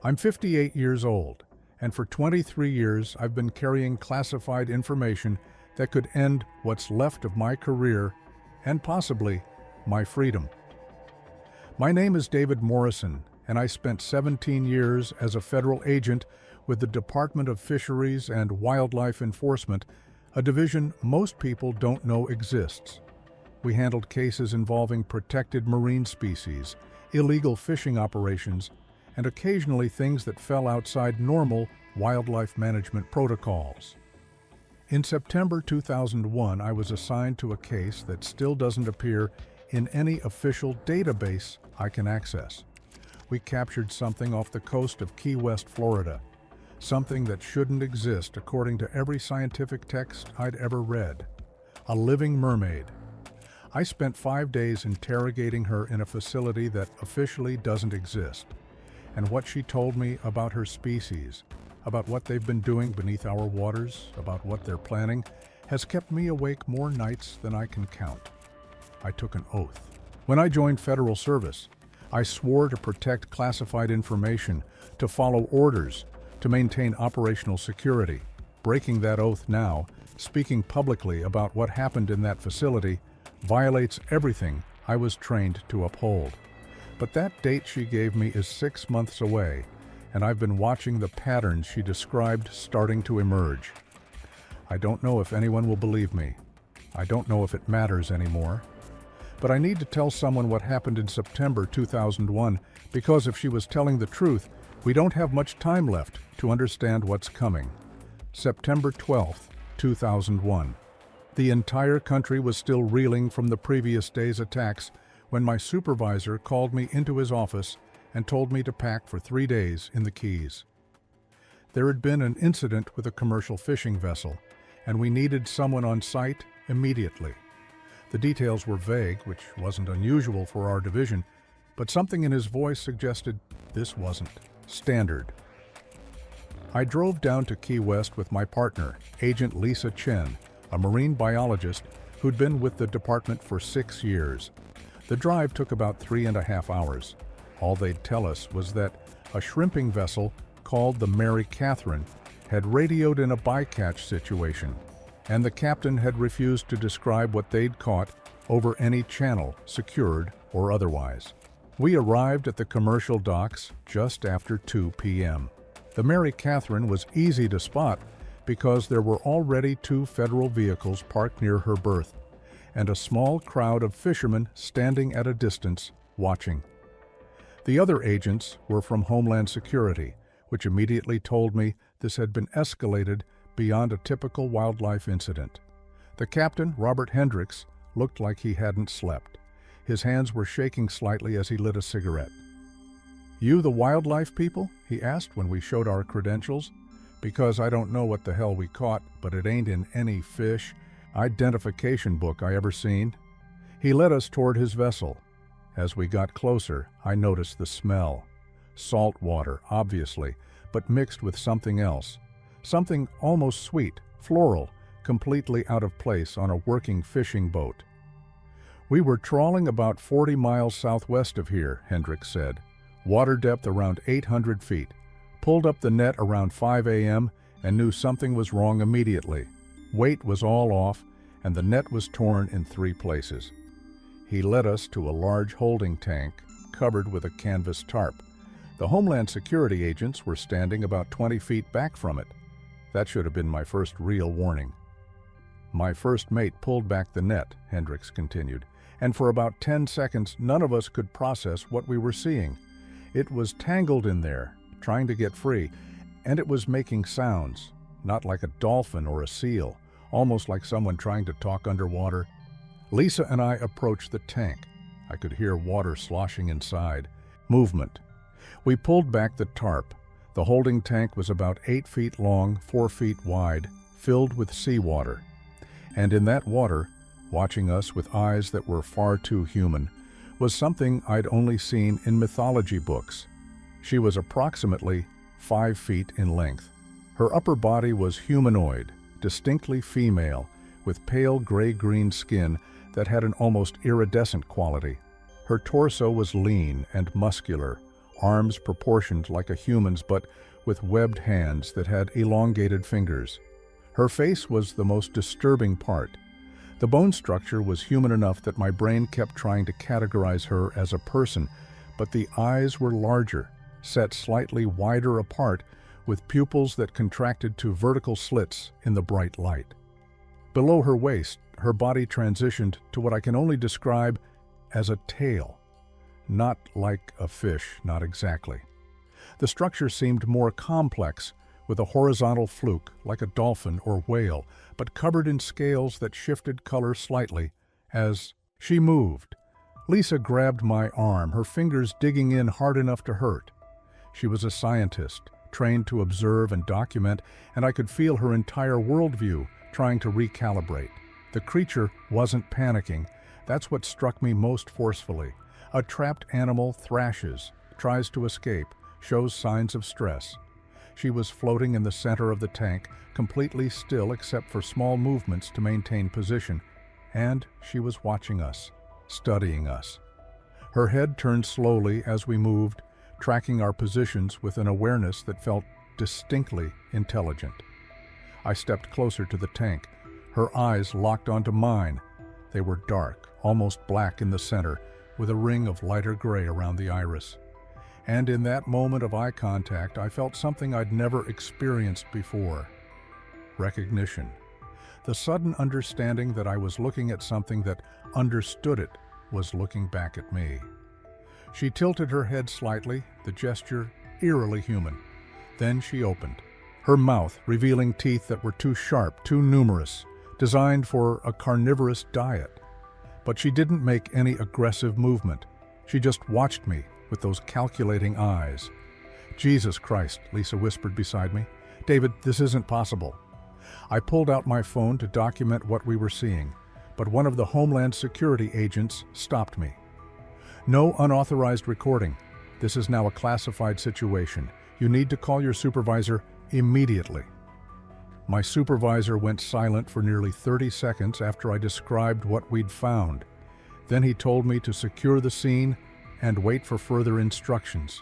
I'm 58 years old, and for 23 years I've been carrying classified information that could end what's left of my career and possibly my freedom. My name is David Morrison, and I spent 17 years as a federal agent with the Department of Fisheries and Wildlife Enforcement, a division most people don't know exists. We handled cases involving protected marine species, illegal fishing operations, and occasionally things that fell outside normal wildlife management protocols. In September 2001, I was assigned to a case that still doesn't appear in any official database I can access. We captured something off the coast of Key West, Florida, something that shouldn't exist according to every scientific text I'd ever read. A living mermaid. I spent 5 days interrogating her in a facility that officially doesn't exist, and what she told me about her species, about what they've been doing beneath our waters, about what they're planning, has kept me awake more nights than I can count. I took an oath. When I joined federal service, I swore to protect classified information, to follow orders, to maintain operational security. Breaking that oath now, speaking publicly about what happened in that facility, violates everything I was trained to uphold. But that date she gave me is 6 months away, and I've been watching the patterns she described starting to emerge. I don't know if anyone will believe me. I don't know if it matters anymore. But I need to tell someone what happened in September 2001, because if she was telling the truth, we don't have much time left to understand what's coming. September 12th, 2001. The entire country was still reeling from the previous day's attacks when my supervisor called me into his office and told me to pack for 3 days in the Keys. There had been an incident with a commercial fishing vessel, and we needed someone on site immediately. The details were vague, which wasn't unusual for our division, but something in his voice suggested this wasn't standard. I drove down to Key West with my partner, Agent Lisa Chen, a marine biologist who'd been with the department for 6 years. The drive took about 3.5 hours. All they'd tell us was that a shrimping vessel called the Mary Catherine had radioed in a bycatch situation, and the captain had refused to describe what they'd caught over any channel, secured or otherwise. We arrived at the commercial docks just after 2 p.m. The Mary Catherine was easy to spot because there were already 2 federal vehicles parked near her berth, and a small crowd of fishermen standing at a distance, watching. The other agents were from Homeland Security, which immediately told me this had been escalated beyond a typical wildlife incident. The captain, Robert Hendricks, looked like he hadn't slept. His hands were shaking slightly as he lit a cigarette. "You the wildlife people?" he asked when we showed our credentials. "Because I don't know what the hell we caught, but it ain't in any fish identification book I ever seen." He led us toward his vessel. As we got closer, I noticed the smell. Salt water, obviously, but mixed with something else. Something almost sweet, floral, completely out of place on a working fishing boat. "We were trawling about 40 miles southwest of here," Hendricks said. "Water depth around 800 feet. Pulled up the net around 5 a.m. and knew something was wrong immediately. Weight was all off, and the net was torn in 3 places." He led us to a large holding tank covered with a canvas tarp. The Homeland Security agents were standing about 20 feet back from it. That should have been my first real warning. "My first mate pulled back the net," Hendricks continued, "and for about 10 seconds none of us could process what we were seeing. It was tangled in there, trying to get free, and it was making sounds, not like a dolphin or a seal, almost like someone trying to talk underwater." Lisa and I approached the tank. I could hear water sloshing inside. Movement. We pulled back the tarp. The holding tank was about 8 feet long, 4 feet wide, filled with seawater. And in that water, watching us with eyes that were far too human, was something I'd only seen in mythology books. She was approximately 5 feet in length. Her upper body was humanoid, distinctly female, with pale gray-green skin that had an almost iridescent quality. Her torso was lean and muscular, arms proportioned like a human's but with webbed hands that had elongated fingers. Her face was the most disturbing part. The bone structure was human enough that my brain kept trying to categorize her as a person, but the eyes were larger, set slightly wider apart, with pupils that contracted to vertical slits in the bright light. Below her waist, her body transitioned to what I can only describe as a tail. Not like a fish, not exactly. The structure seemed more complex, with a horizontal fluke like a dolphin or whale, but covered in scales that shifted color slightly as she moved. Lisa grabbed my arm, her fingers digging in hard enough to hurt. She was a scientist, trained to observe and document, and I could feel her entire worldview trying to recalibrate. The creature wasn't panicking. That's what struck me most forcefully. A trapped animal thrashes, tries to escape, shows signs of stress. She was floating in the center of the tank, completely still except for small movements to maintain position, and she was watching us, studying us. Her head turned slowly as we moved, tracking our positions with an awareness that felt distinctly intelligent. I stepped closer to the tank. Her eyes locked onto mine. They were dark, almost black in the center, with a ring of lighter gray around the iris. And in that moment of eye contact, I felt something I'd never experienced before. Recognition. The sudden understanding that I was looking at something that understood it was looking back at me. She tilted her head slightly, the gesture eerily human. Then she opened, her mouth revealing teeth that were too sharp, too numerous, designed for a carnivorous diet. But she didn't make any aggressive movement. She just watched me with those calculating eyes. "Jesus Christ," Lisa whispered beside me. "David, this isn't possible." I pulled out my phone to document what we were seeing, but one of the Homeland Security agents stopped me. "No unauthorized recording. This is now a classified situation. You need to call your supervisor immediately." My supervisor went silent for nearly 30 seconds after I described what we'd found. Then he told me to secure the scene and wait for further instructions.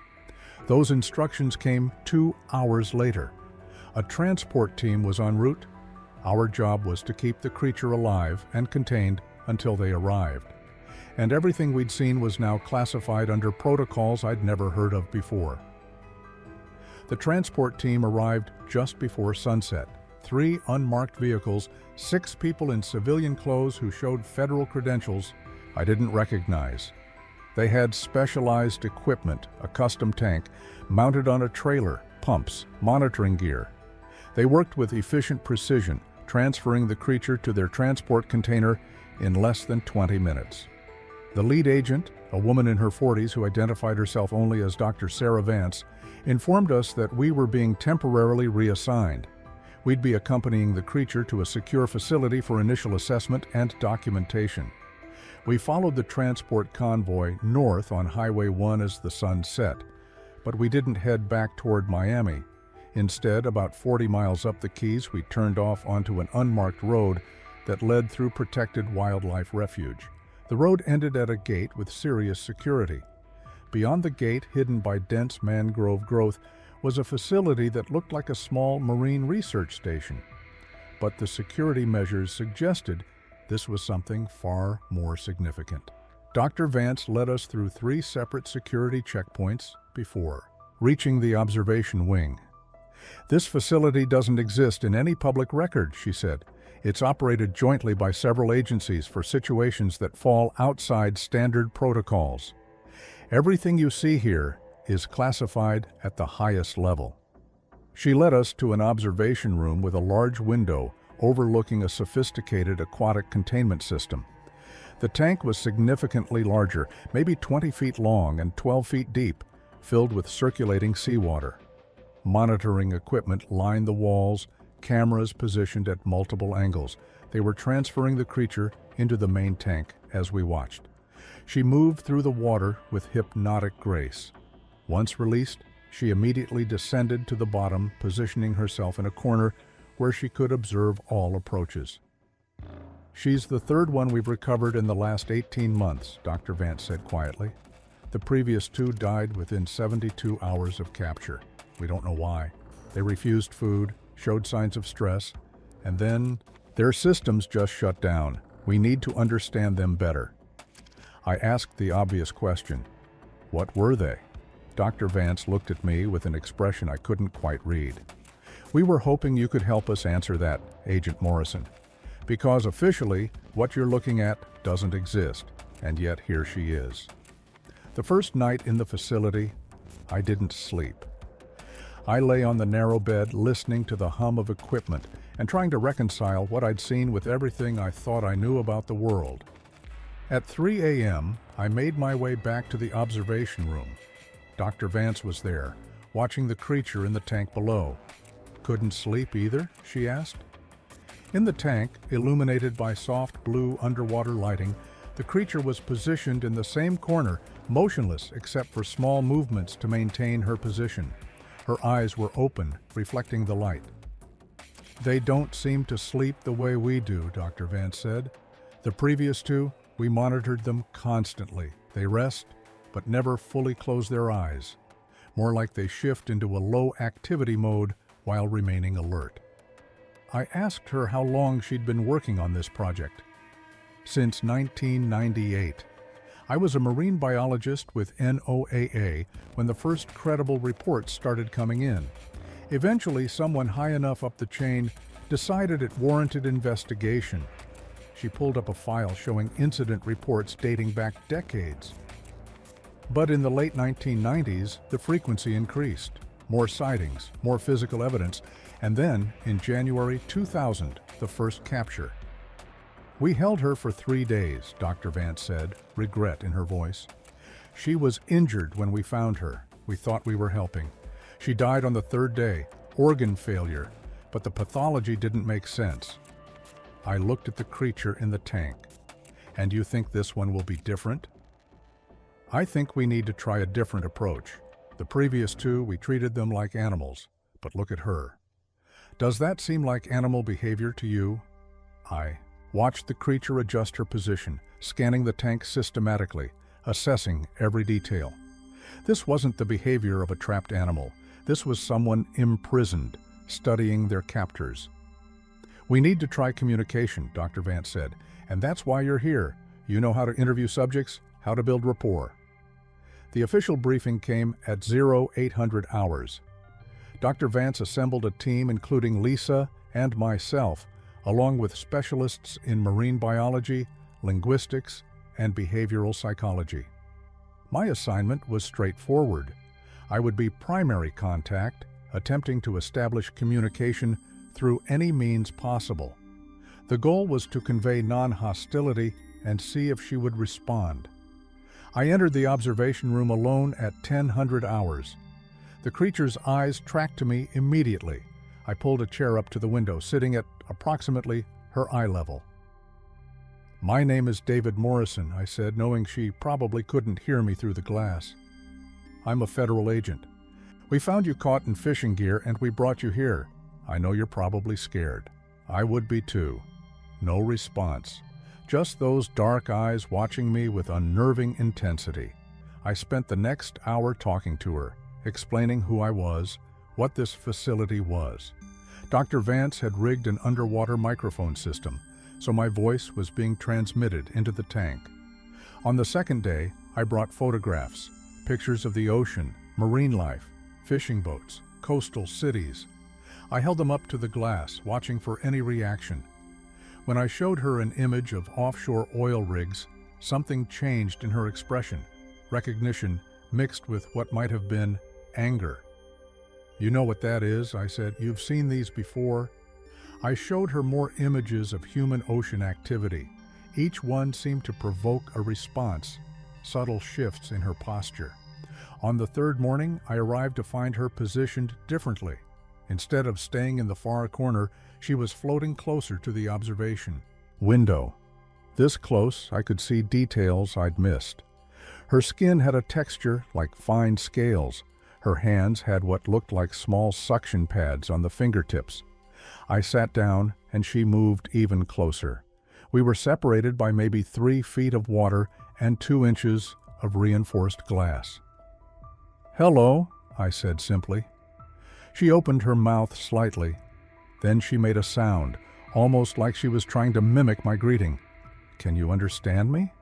Those instructions came 2 hours later. A transport team was en route. Our job was to keep the creature alive and contained until they arrived. And everything we'd seen was now classified under protocols I'd never heard of before. The transport team arrived just before sunset. 3 unmarked vehicles, 6 people in civilian clothes who showed federal credentials I didn't recognize. They had specialized equipment, a custom tank, mounted on a trailer, pumps, monitoring gear. They worked with efficient precision, transferring the creature to their transport container in less than 20 minutes. The lead agent, a woman in her 40s who identified herself only as Dr. Sarah Vance, informed us that we were being temporarily reassigned. We'd be accompanying the creature to a secure facility for initial assessment and documentation. We followed the transport convoy north on Highway 1 as the sun set, but we didn't head back toward Miami. Instead, about 40 miles up the Keys, we turned off onto an unmarked road that led through protected wildlife refuge. The road ended at a gate with serious security. Beyond the gate, hidden by dense mangrove growth, was a facility that looked like a small marine research station. But the security measures suggested this was something far more significant. Dr. Vance led us through 3 separate security checkpoints before reaching the observation wing. "This facility doesn't exist in any public record," she said. "It's operated jointly by several agencies for situations that fall outside standard protocols. Everything you see here is classified at the highest level." She led us to an observation room with a large window overlooking a sophisticated aquatic containment system. The tank was significantly larger, maybe 20 feet long and 12 feet deep, filled with circulating seawater. Monitoring equipment lined the walls, cameras positioned at multiple angles. They were transferring the creature into the main tank as we watched. She moved through the water with hypnotic grace. Once released, she immediately descended to the bottom, positioning herself in a corner where she could observe all approaches. "She's the 3rd one we've recovered in the last 18 months, Dr. Vance said quietly. The previous two died within 72 hours of capture. We don't know why. They refused food, showed signs of stress, and then their systems just shut down. We need to understand them better. I asked the obvious question. What were they? Dr. Vance looked at me with an expression I couldn't quite read. We were hoping you could help us answer that, Agent Morrison. Because officially, what you're looking at doesn't exist, and yet here she is. The first night in the facility, I didn't sleep. I lay on the narrow bed listening to the hum of equipment and trying to reconcile what I'd seen with everything I thought I knew about the world. At 3 a.m., I made my way back to the observation room. Dr. Vance was there, watching the creature in the tank below. Couldn't sleep either? She asked. In the tank, illuminated by soft blue underwater lighting, the creature was positioned in the same corner, motionless except for small movements to maintain her position. Her eyes were open, reflecting the light. They don't seem to sleep the way we do, Dr. Vance said. The previous two, we monitored them constantly. They rest, but never fully close their eyes. More like they shift into a low-activity mode while remaining alert. I asked her how long she'd been working on this project. Since 1998. I was a marine biologist with NOAA when the first credible reports started coming in. Eventually, someone high enough up the chain decided it warranted investigation. She pulled up a file showing incident reports dating back decades. But in the late 1990s, the frequency increased. More sightings, more physical evidence, and then, in January 2000, the first capture. We held her for 3 days, Dr. Vance said, regret in her voice. She was injured when we found her. We thought we were helping. She died on the 3rd day, organ failure, but the pathology didn't make sense. I looked at the creature in the tank. And you think this one will be different? I think we need to try a different approach. The previous two, we treated them like animals, but look at her. Does that seem like animal behavior to you? I watched the creature adjust her position, scanning the tank systematically, assessing every detail. This wasn't the behavior of a trapped animal. This was someone imprisoned, studying their captors. We need to try communication, Dr. Vance said, and that's why you're here. You know how to interview subjects, how to build rapport. The official briefing came at 0800 hours. Dr. Vance assembled a team including Lisa and myself, along with specialists in marine biology, linguistics, and behavioral psychology. My assignment was straightforward. I would be primary contact, attempting to establish communication through any means possible. The goal was to convey non-hostility and see if she would respond. I entered the observation room alone at 1000 hours. The creature's eyes tracked to me immediately. I pulled a chair up to the window, sitting at approximately her eye level. "My name is David Morrison," I said, knowing she probably couldn't hear me through the glass. "I'm a federal agent. We found you caught in fishing gear and we brought you here. I know you're probably scared. I would be too." No response. Just those dark eyes watching me with unnerving intensity. I spent the next hour talking to her, explaining who I was, what this facility was. Dr. Vance had rigged an underwater microphone system, so my voice was being transmitted into the tank. On the second day, I brought photographs, pictures of the ocean, marine life, fishing boats, coastal cities. I held them up to the glass, watching for any reaction. When I showed her an image of offshore oil rigs, something changed in her expression, recognition mixed with what might have been anger. "You know what that is," I said. "You've seen these before." I showed her more images of human ocean activity. Each one seemed to provoke a response, subtle shifts in her posture. On the 3rd morning, I arrived to find her positioned differently. Instead of staying in the far corner, she was floating closer to the observation window. This close, I could see details I'd missed. Her skin had a texture like fine scales. Her hands had what looked like small suction pads on the fingertips. I sat down, and she moved even closer. We were separated by maybe 3 feet of water and 2 inches of reinforced glass. "Hello," I said simply. She opened her mouth slightly. Then she made a sound, almost like she was trying to mimic my greeting. "Can you understand me?"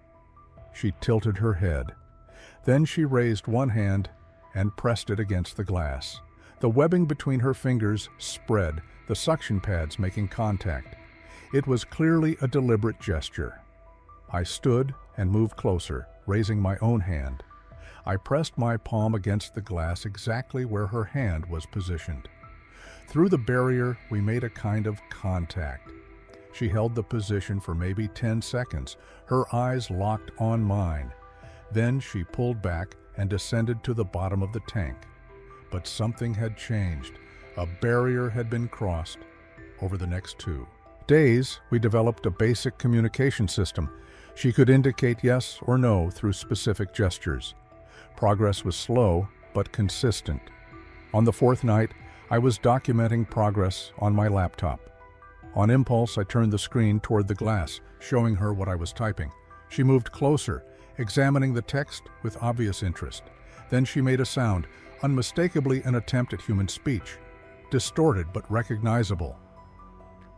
She tilted her head. Then she raised one hand and pressed it against the glass. The webbing between her fingers spread, the suction pads making contact. It was clearly a deliberate gesture. I stood and moved closer, raising my own hand. I pressed my palm against the glass exactly where her hand was positioned. Through the barrier, we made a kind of contact. She held the position for maybe 10 seconds, her eyes locked on mine. Then she pulled back and descended to the bottom of the tank. But something had changed. A barrier had been crossed. Over the next 2 days, we developed a basic communication system. She could indicate yes or no through specific gestures. Progress was slow, but consistent. On the 4th night, I was documenting progress on my laptop. On impulse, I turned the screen toward the glass, showing her what I was typing. She moved closer, examining the text with obvious interest. Then she made a sound, unmistakably an attempt at human speech, distorted but recognizable.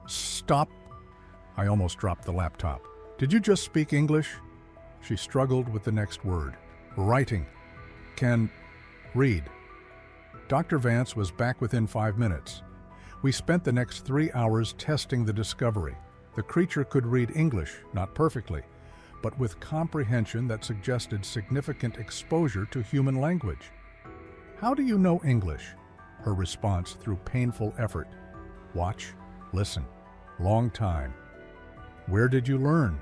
"Stop!" I almost dropped the laptop. "Did you just speak English?" She struggled with the next word. "Writing. Can read." Dr. Vance was back within 5 minutes. We spent the next 3 hours testing the discovery. The creature could read English, not perfectly, but with comprehension that suggested significant exposure to human language. "How do you know English?" Her response through painful effort. "Watch, listen. Long time." "Where did you learn?"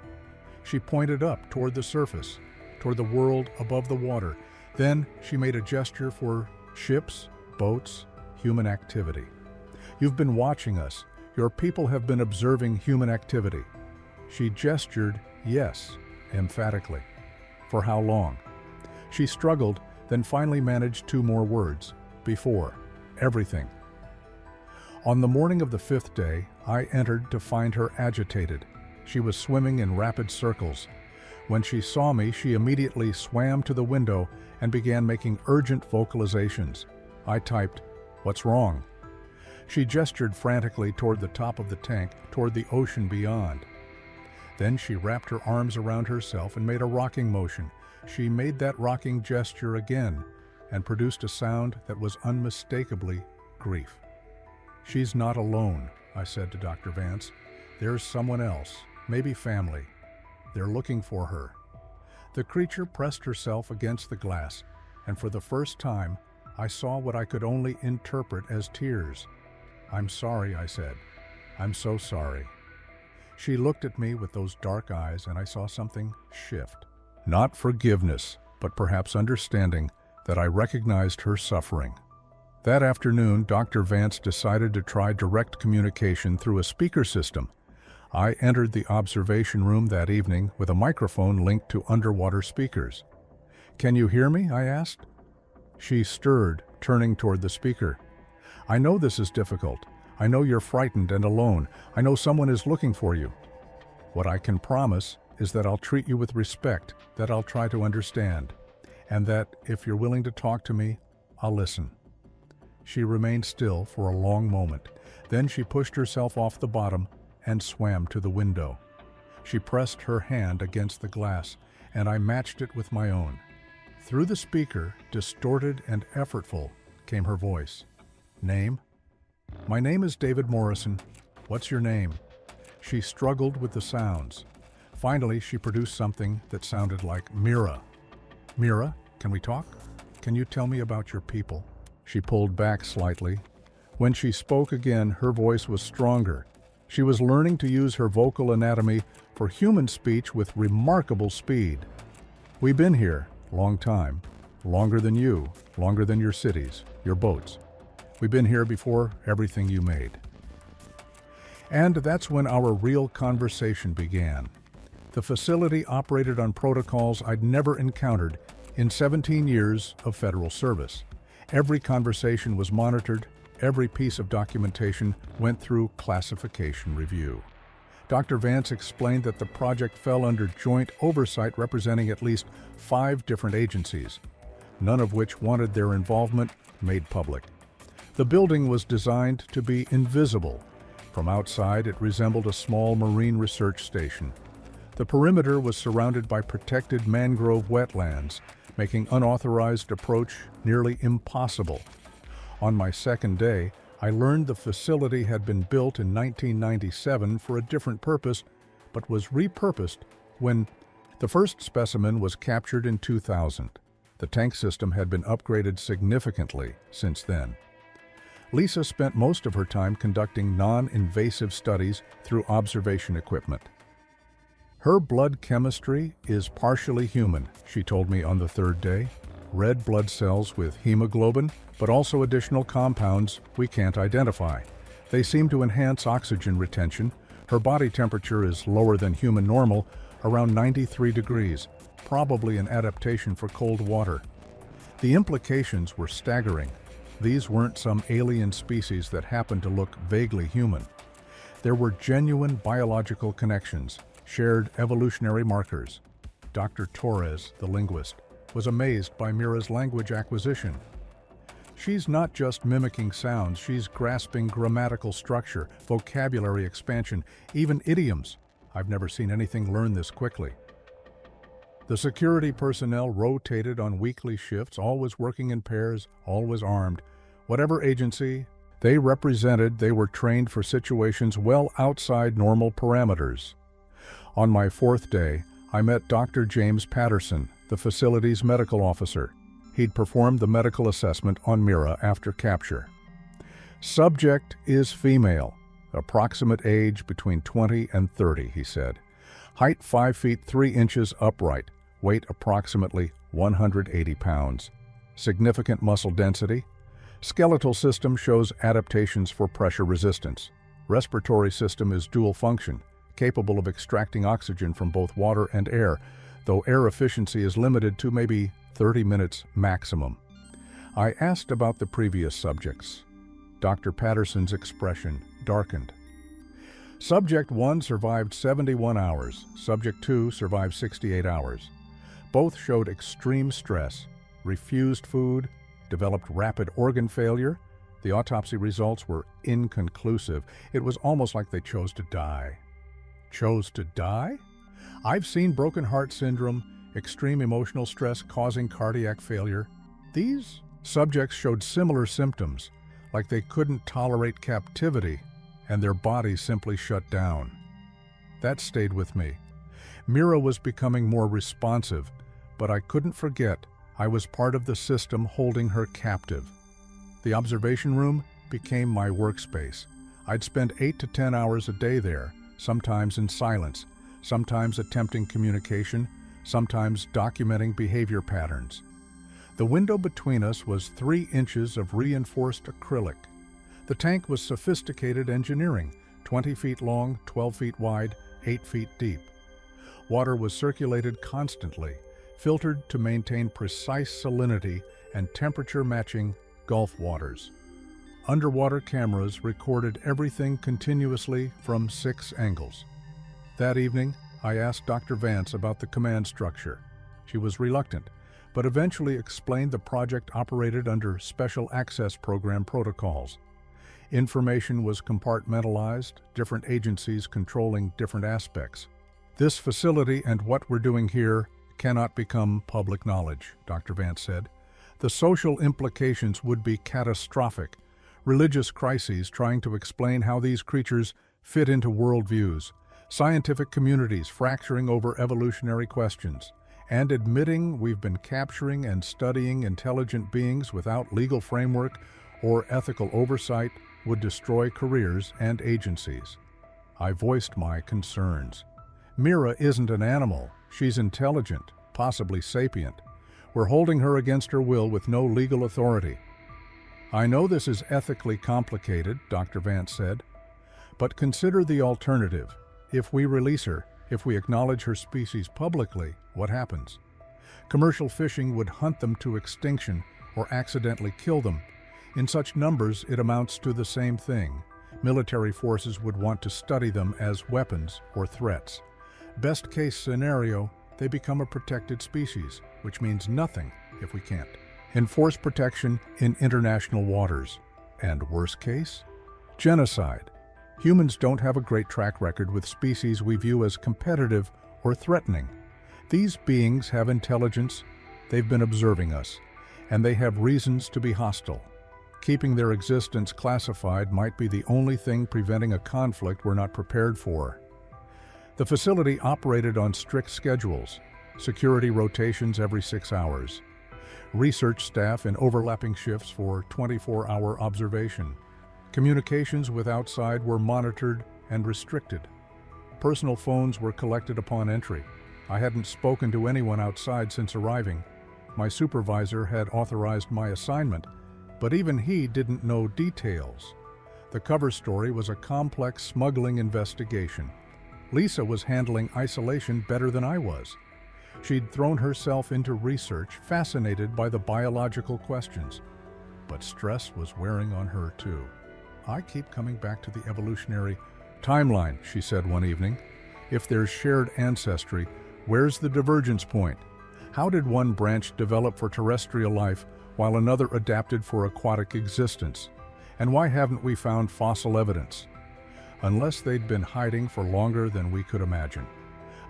She pointed up toward the surface, toward the world above the water. Then she made a gesture for ships, boats, human activity. "You've been watching us. Your people have been observing human activity." She gestured yes, emphatically. "For how long?" She struggled, then finally managed 2 more words. "Before. Everything." On the morning of the 5th day, I entered to find her agitated. She was swimming in rapid circles. When she saw me, she immediately swam to the window and began making urgent vocalizations. I typed, "What's wrong?" She gestured frantically toward the top of the tank, toward the ocean beyond. Then she wrapped her arms around herself and made a rocking motion. She made that rocking gesture again and produced a sound that was unmistakably grief. "She's not alone," I said to Dr. Vance. "There's someone else, maybe family. They're looking for her." The creature pressed herself against the glass, and for the first time, I saw what I could only interpret as tears. "I'm sorry," I said. "I'm so sorry." She looked at me with those dark eyes, and I saw something shift. Not forgiveness, but perhaps understanding that I recognized her suffering. That afternoon, Dr. Vance decided to try direct communication through a speaker system. I entered the observation room that evening with a microphone linked to underwater speakers. "Can you hear me?" I asked. She stirred, turning toward the speaker. "I know this is difficult. I know you're frightened and alone. I know someone is looking for you. What I can promise is that I'll treat you with respect, that I'll try to understand, and that if you're willing to talk to me, I'll listen." She remained still for a long moment. Then she pushed herself off the bottom and swam to the window. She pressed her hand against the glass, and I matched it with my own. Through the speaker, distorted and effortful, came her voice. "Name?" "My name is David Morrison. What's your name?" She struggled with the sounds. Finally, she produced something that sounded like Mira. "Mira, can we talk? Can you tell me about your people?" She pulled back slightly. When she spoke again, her voice was stronger. She was learning to use her vocal anatomy for human speech with remarkable speed. "We've been here, long time. Longer than you, longer than your cities, your boats. We've been here before everything you made." And that's when our real conversation began. The facility operated on protocols I'd never encountered in 17 years of federal service. Every conversation was monitored, every piece of documentation went through classification review. Dr. Vance explained that the project fell under joint oversight representing at least 5 different agencies, none of which wanted their involvement made public. The building was designed to be invisible. From outside, it resembled a small marine research station. The perimeter was surrounded by protected mangrove wetlands, making unauthorized approach nearly impossible. On my second day, I learned the facility had been built in 1997 for a different purpose, but was repurposed when the first specimen was captured in 2000. The tank system had been upgraded significantly since then. Lisa spent most of her time conducting non-invasive studies through observation equipment. Her blood chemistry is partially human, she told me on the third day. Red blood cells with hemoglobin, but also additional compounds we can't identify. They seem to enhance oxygen retention. Her body temperature is lower than human normal, around 93 degrees, probably an adaptation for cold water. The implications were staggering. These weren't some alien species that happened to look vaguely human. There were genuine biological connections, shared evolutionary markers. Dr. Torres, the linguist, was amazed by Mira's language acquisition. She's not just mimicking sounds, she's grasping grammatical structure, vocabulary expansion, even idioms. I've never seen anything learn this quickly. The security personnel rotated on weekly shifts, always working in pairs, always armed. Whatever agency they represented, they were trained for situations well outside normal parameters. On my fourth day, I met Dr. James Patterson, the facility's medical officer. He'd performed the medical assessment on Mira after capture. Subject is female, approximate age between 20 and 30, he said. Height 5 feet 3 inches upright, weight approximately 180 pounds. Significant muscle density. Skeletal system shows adaptations for pressure resistance. Respiratory system is dual function, capable of extracting oxygen from both water and air, though air efficiency is limited to maybe 30 minutes maximum. I asked about the previous subjects. Dr. Patterson's expression darkened. Subject 1 survived 71 hours. Subject 2 survived 68 hours. Both showed extreme stress, refused food, developed rapid organ failure. The autopsy results were inconclusive. It was almost like they chose to die. Chose to die? I've seen broken heart syndrome, extreme emotional stress causing cardiac failure. These subjects showed similar symptoms, like they couldn't tolerate captivity and their bodies simply shut down. That stayed with me. Mira was becoming more responsive, but I couldn't forget I was part of the system holding her captive. The observation room became my workspace. I'd spend 8 to 10 hours a day there, sometimes in silence, sometimes attempting communication, sometimes documenting behavior patterns. The window between us was 3 inches of reinforced acrylic. The tank was sophisticated engineering, 20 feet long, 12 feet wide, 8 feet deep. Water was circulated constantly, filtered to maintain precise salinity and temperature matching Gulf waters. Underwater cameras recorded everything continuously from 6 angles. That evening, I asked Dr. Vance about the command structure. She was reluctant, but eventually explained the project operated under Special Access Program protocols. Information was compartmentalized, different agencies controlling different aspects. This facility and what we're doing here cannot become public knowledge, Dr. Vance said. The social implications would be catastrophic. Religious crises trying to explain how these creatures fit into worldviews, scientific communities fracturing over evolutionary questions, and admitting we've been capturing and studying intelligent beings without legal framework or ethical oversight would destroy careers and agencies. I voiced my concerns. Mira isn't an animal. She's intelligent, possibly sapient. We're holding her against her will with no legal authority. I know this is ethically complicated, Dr. Vance said, but consider the alternative. If we release her, if we acknowledge her species publicly, what happens? Commercial fishing would hunt them to extinction or accidentally kill them. In such numbers, it amounts to the same thing. Military forces would want to study them as weapons or threats. Best case scenario, they become a protected species, which means nothing if we can't enforce protection in international waters. And worst case? Genocide. Humans don't have a great track record with species we view as competitive or threatening. These beings have intelligence, they've been observing us, and they have reasons to be hostile. Keeping their existence classified might be the only thing preventing a conflict we're not prepared for. The facility operated on strict schedules, security rotations every 6 hours, research staff in overlapping shifts for 24-hour observation. Communications with outside were monitored and restricted. Personal phones were collected upon entry. I hadn't spoken to anyone outside since arriving. My supervisor had authorized my assignment, but even he didn't know details. The cover story was a complex smuggling investigation. Lisa was handling isolation better than I was. She'd thrown herself into research, fascinated by the biological questions. But stress was wearing on her too. I keep coming back to the evolutionary timeline, she said one evening. If there's shared ancestry, where's the divergence point? How did one branch develop for terrestrial life while another adapted for aquatic existence? And why haven't we found fossil evidence? Unless they'd been hiding for longer than we could imagine.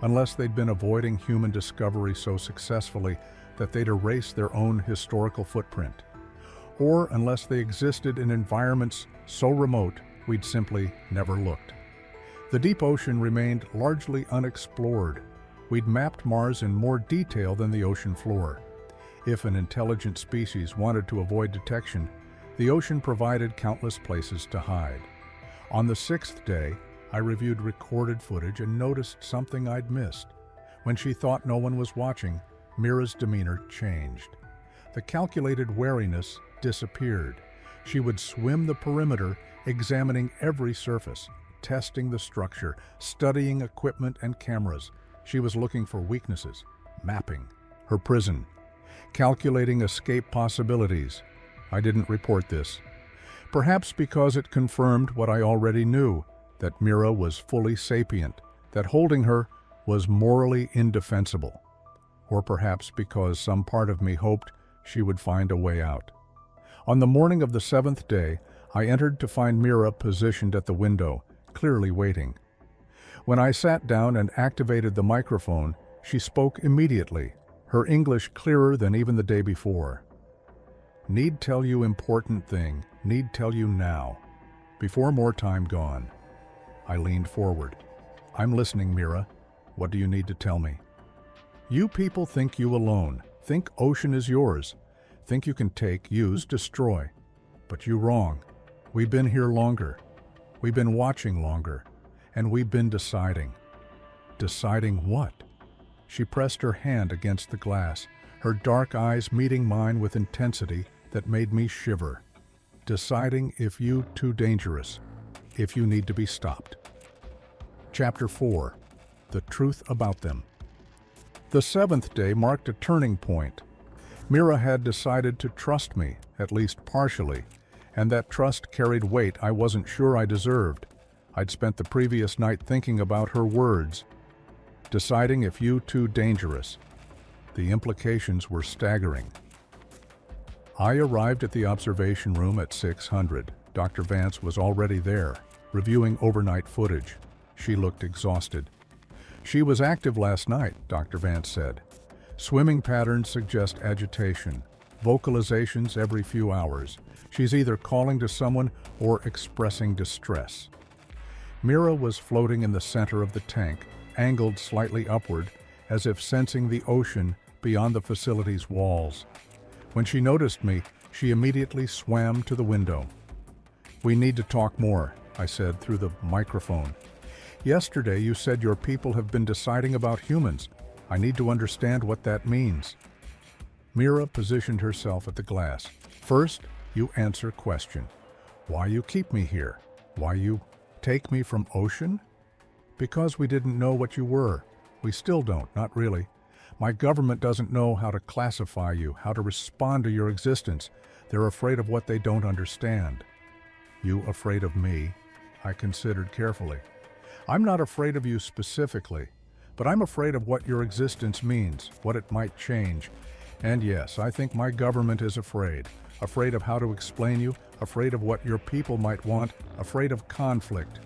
Unless they'd been avoiding human discovery so successfully that they'd erased their own historical footprint. Or unless they existed in environments so remote we'd simply never looked. The deep ocean remained largely unexplored. We'd mapped Mars in more detail than the ocean floor. If an intelligent species wanted to avoid detection, the ocean provided countless places to hide. On the 6th day, I reviewed recorded footage and noticed something I'd missed. When she thought no one was watching, Mira's demeanor changed. The calculated wariness disappeared. She would swim the perimeter, examining every surface, testing the structure, studying equipment and cameras. She was looking for weaknesses, mapping her prison, calculating escape possibilities. I didn't report this. Perhaps because it confirmed what I already knew, that Mira was fully sapient, that holding her was morally indefensible. Or perhaps because some part of me hoped she would find a way out. On the morning of the 7th day, I entered to find Mira positioned at the window, clearly waiting. When I sat down and activated the microphone, she spoke immediately, her English clearer than even the day before. Need tell you important thing, need tell you now, before more time gone. I leaned forward. I'm listening, Mira. What do you need to tell me? You people think you alone, think ocean is yours, think you can take, use, destroy. But you wrong. We've been here longer. We've been watching longer. And we've been deciding. Deciding what? She pressed her hand against the glass, her dark eyes meeting mine with intensity that made me shiver. Deciding if you too dangerous, if you need to be stopped. Chapter 4. The Truth About Them. The 7th day marked a turning point. Mira had decided to trust me, at least partially, and that trust carried weight I wasn't sure I deserved. I'd spent the previous night thinking about her words. Deciding if you too dangerous. The implications were staggering. I arrived at the observation room at 600. Dr. Vance was already there, reviewing overnight footage. She looked exhausted. She was active last night, Dr. Vance said. Swimming patterns suggest agitation, vocalizations every few hours. She's either calling to someone or expressing distress. Mira was floating in the center of the tank, angled slightly upward, as if sensing the ocean beyond the facility's walls. When she noticed me, she immediately swam to the window. We need to talk more, I said through the microphone. Yesterday you said your people have been deciding about humans. I need to understand what that means. Mira positioned herself at the glass. First, you answer question. Why you keep me here? Why you take me from ocean? Because we didn't know what you were. We still don't, not really. My government doesn't know how to classify you, how to respond to your existence. They're afraid of what they don't understand. You afraid of me? I considered carefully. I'm not afraid of you specifically, but I'm afraid of what your existence means, what it might change. And yes, I think my government is afraid. Afraid of how to explain you, afraid of what your people might want, afraid of conflict.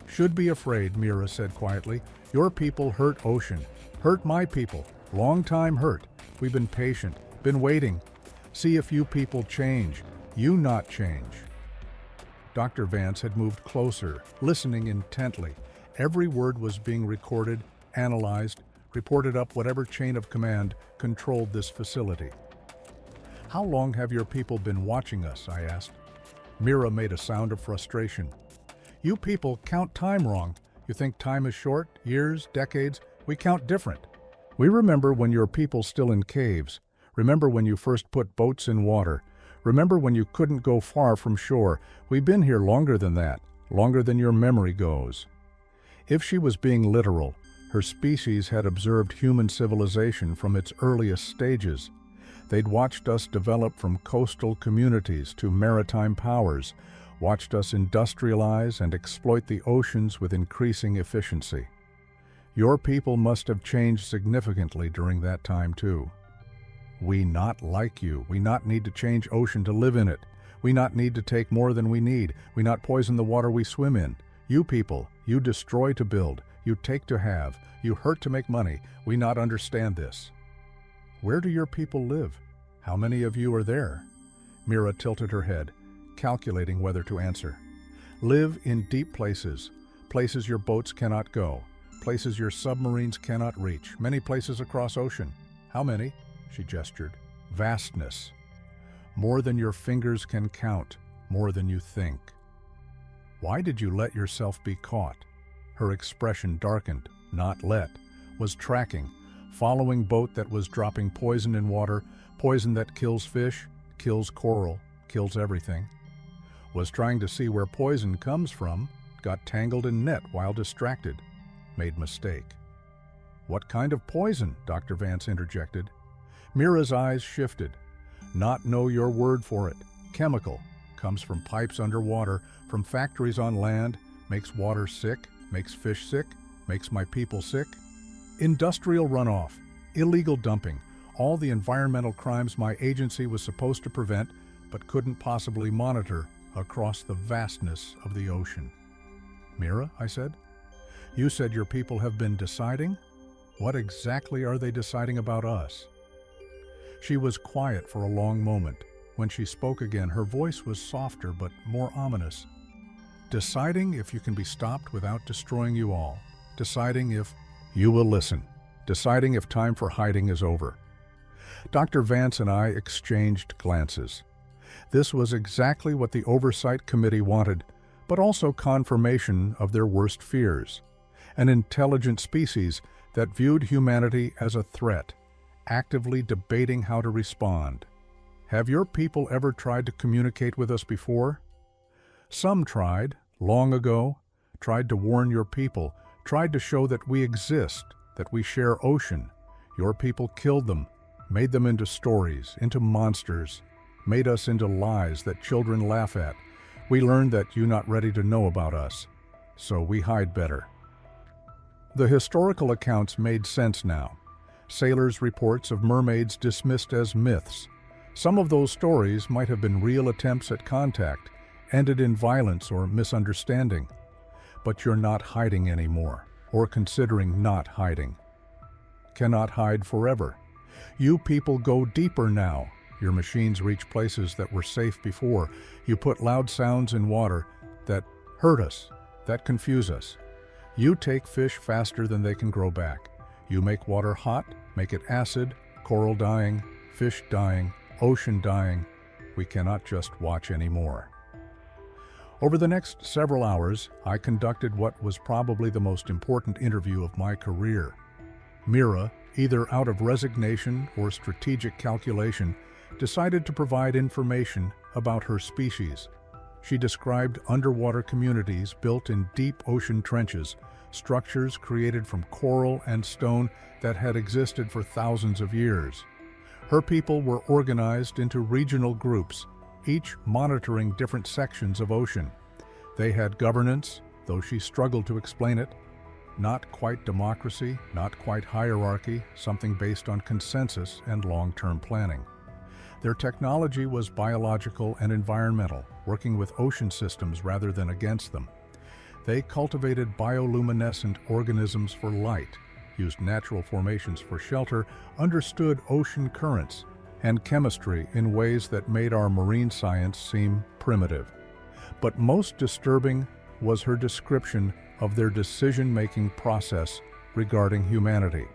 Should be afraid, Mira said quietly. Your people hurt ocean. Hurt my people. Long time hurt. We've been patient, been waiting. See if you people change. You not change. Dr. Vance had moved closer, listening intently. Every word was being recorded, analyzed, reported up whatever chain of command controlled this facility. How long have your people been watching us? I asked. Mira made a sound of frustration. You people count time wrong. You think time is short, years, decades? We count different. We remember when your people still in caves. Remember when you first put boats in water. Remember when you couldn't go far from shore. We've been here longer than that, longer than your memory goes. If she was being literal, her species had observed human civilization from its earliest stages. They'd watched us develop from coastal communities to maritime powers, watched us industrialize and exploit the oceans with increasing efficiency. Your people must have changed significantly during that time too. We not like you. We not need to change ocean to live in it. We not need to take more than we need. We not poison the water we swim in. You people, you destroy to build. You take to have. You hurt to make money. We not understand this. Where do your people live? How many of you are there? Mira tilted her head, calculating whether to answer. Live in deep places, places your boats cannot go, places your submarines cannot reach, many places across ocean. How many? She gestured. Vastness. More than your fingers can count, more than you think. Why did you let yourself be caught? Her expression darkened. Not let. Was tracking, following boat that was dropping poison in water, poison that kills fish, kills coral, kills everything. Was trying to see where poison comes from, got tangled in net while distracted, made mistake. What kind of poison? Dr. Vance interjected. Mira's eyes shifted. Not know your word for it. Chemical. Comes from pipes underwater, from factories on land, makes water sick, makes fish sick, makes my people sick. Industrial runoff, illegal dumping, all the environmental crimes my agency was supposed to prevent but couldn't possibly monitor across the vastness of the ocean. Mira, I said. You said your people have been deciding? What exactly are they deciding about us? She was quiet for a long moment. When she spoke again, her voice was softer but more ominous. Deciding if you can be stopped without destroying you all. Deciding if you will listen. Deciding if time for hiding is over. Dr. Vance and I exchanged glances. This was exactly what the Oversight Committee wanted, but also confirmation of their worst fears. An intelligent species that viewed humanity as a threat, actively debating how to respond. Have your people ever tried to communicate with us before? Some tried, long ago, tried to warn your people, tried to show that we exist, that we share ocean. Your people killed them, made them into stories, into monsters, made us into lies that children laugh at. We learned that you're not ready to know about us, so we hide better. The historical accounts made sense now. Sailors' reports of mermaids dismissed as myths. Some of those stories might have been real attempts at contact, ended in violence or misunderstanding. But you're not hiding anymore, or considering not hiding. Cannot hide forever. You people go deeper now. Your machines reach places that were safe before. You put loud sounds in water that hurt us, that confuse us. You take fish faster than they can grow back. You make water hot, make it acid, coral dying, fish dying, ocean dying. We cannot just watch anymore. Over the next several hours, I conducted what was probably the most important interview of my career. Mira, either out of resignation or strategic calculation, decided to provide information about her species. She described underwater communities built in deep ocean trenches, structures created from coral and stone that had existed for thousands of years. Her people were organized into regional groups, each monitoring different sections of ocean. They had governance, though she struggled to explain it. Not quite democracy, not quite hierarchy, something based on consensus and long-term planning. Their technology was biological and environmental, working with ocean systems rather than against them. They cultivated bioluminescent organisms for light, used natural formations for shelter, understood ocean currents and chemistry in ways that made our marine science seem primitive. But most disturbing was her description of their decision-making process regarding humanity.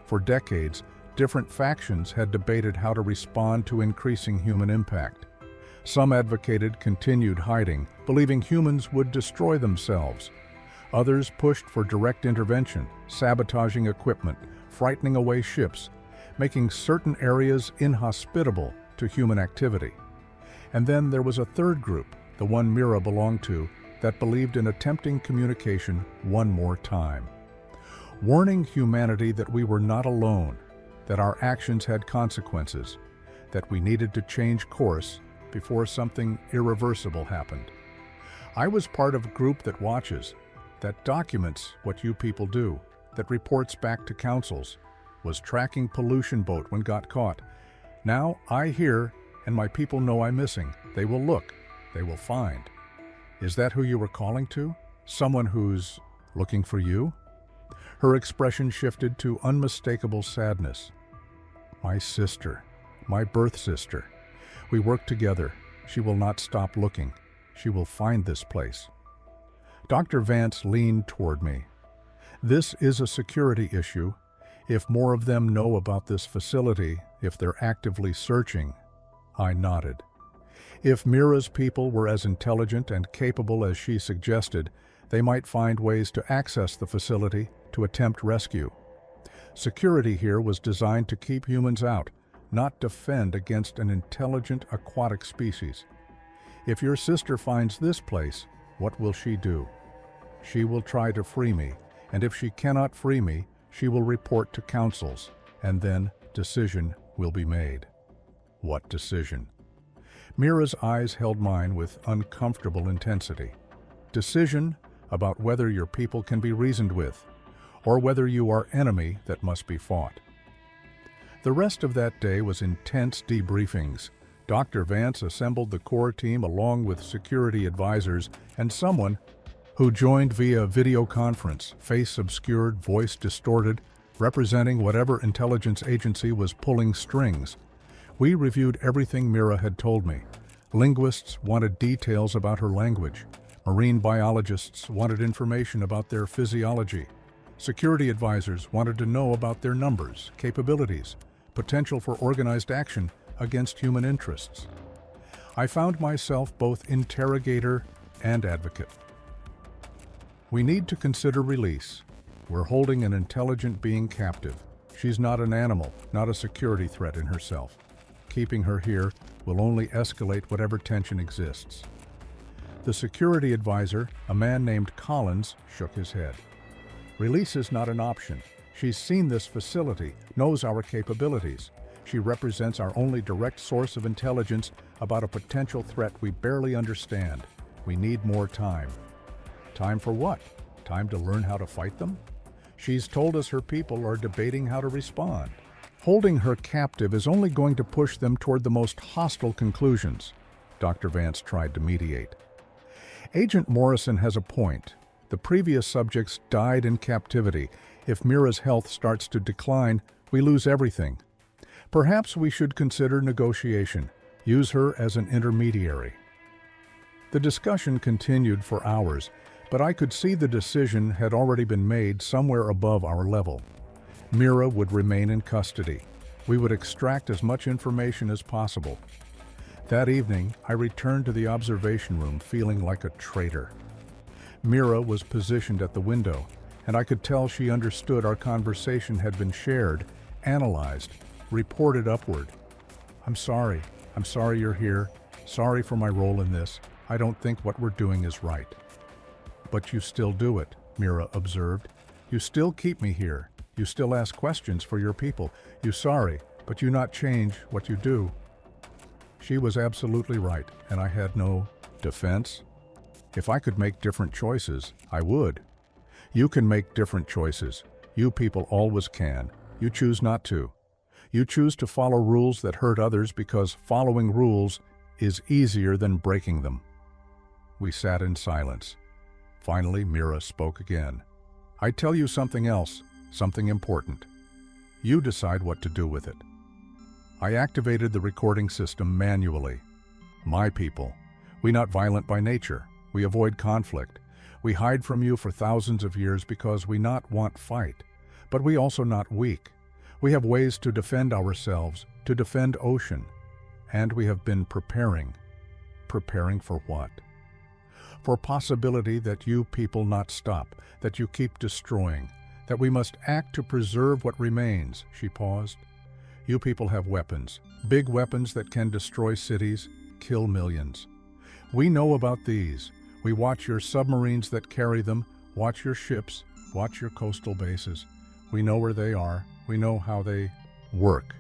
For decades, different factions had debated how to respond to increasing human impact. Some advocated continued hiding, believing humans would destroy themselves. Others pushed for direct intervention, sabotaging equipment, frightening away ships, making certain areas inhospitable to human activity. And then there was a third group, the one Mira belonged to, that believed in attempting communication one more time, warning humanity that we were not alone, that our actions had consequences, that we needed to change course before something irreversible happened. I was part of a group that watches, that documents what you people do, that reports back to councils, was tracking pollution boat when got caught. Now I hear, and my people know I'm missing. They will look, they will find. Is that who you were calling to? Someone who's looking for you? Her expression shifted to unmistakable sadness. My sister, my birth sister. We work together. She will not stop looking. She will find this place. Dr. Vance leaned toward me. This is a security issue. If more of them know about this facility, if they're actively searching, I nodded. If Mira's people were as intelligent and capable as she suggested, they might find ways to access the facility to attempt rescue. Security here was designed to keep humans out, not defend against an intelligent aquatic species. If your sister finds this place, what will she do? She will try to free me, and if she cannot free me, she will report to councils, and then decision will be made. What decision? Mira's eyes held mine with uncomfortable intensity. Decision about whether your people can be reasoned with, or whether you are enemy that must be fought. The rest of that day was intense debriefings. Dr. Vance assembled the core team along with security advisors and someone who joined via video conference, face obscured, voice distorted, representing whatever intelligence agency was pulling strings. We reviewed everything Mira had told me. Linguists wanted details about her language. Marine biologists wanted information about their physiology. Security advisors wanted to know about their numbers, capabilities, potential for organized action against human interests. I found myself both interrogator and advocate. We need to consider release. We're holding an intelligent being captive. She's not an animal, not a security threat in herself. Keeping her here will only escalate whatever tension exists. The security advisor, a man named Collins, shook his head. Release is not an option. She's seen this facility, knows our capabilities. She represents our only direct source of intelligence about a potential threat we barely understand. We need more time. Time for what? Time to learn how to fight them? She's told us her people are debating how to respond. Holding her captive is only going to push them toward the most hostile conclusions. Dr. Vance tried to mediate. Agent Morrison has a point. The previous subjects died in captivity. If Mira's health starts to decline, we lose everything. Perhaps we should consider negotiation. Use her as an intermediary. The discussion continued for hours, but I could see the decision had already been made somewhere above our level. Mira would remain in custody. We would extract as much information as possible. That evening, I returned to the observation room feeling like a traitor. Mira was positioned at the window, and I could tell she understood our conversation had been shared, analyzed, reported upward. I'm sorry you're here. Sorry for my role in this. I don't think what we're doing is right. But you still do it, Mira observed. You still keep me here. You still ask questions for your people. You sorry, but you not change what you do. She was absolutely right, and I had no defense. If I could make different choices, I would. You can make different choices. You people always can. You choose not to. You choose to follow rules that hurt others because following rules is easier than breaking them. We sat in silence. Finally, Mira spoke again. I tell you something else, something important. You decide what to do with it. I activated the recording system manually. My people, we not violent by nature. We avoid conflict. We hide from you for thousands of years because we not want fight. But we also not weak. We have ways to defend ourselves, to defend ocean. And we have been preparing. Preparing for what? For possibility that you people not stop, that you keep destroying, that we must act to preserve what remains. She paused. You people have weapons, big weapons that can destroy cities, kill millions. We know about these. We watch your submarines that carry them, watch your ships, watch your coastal bases. We know where they are. We know how they work.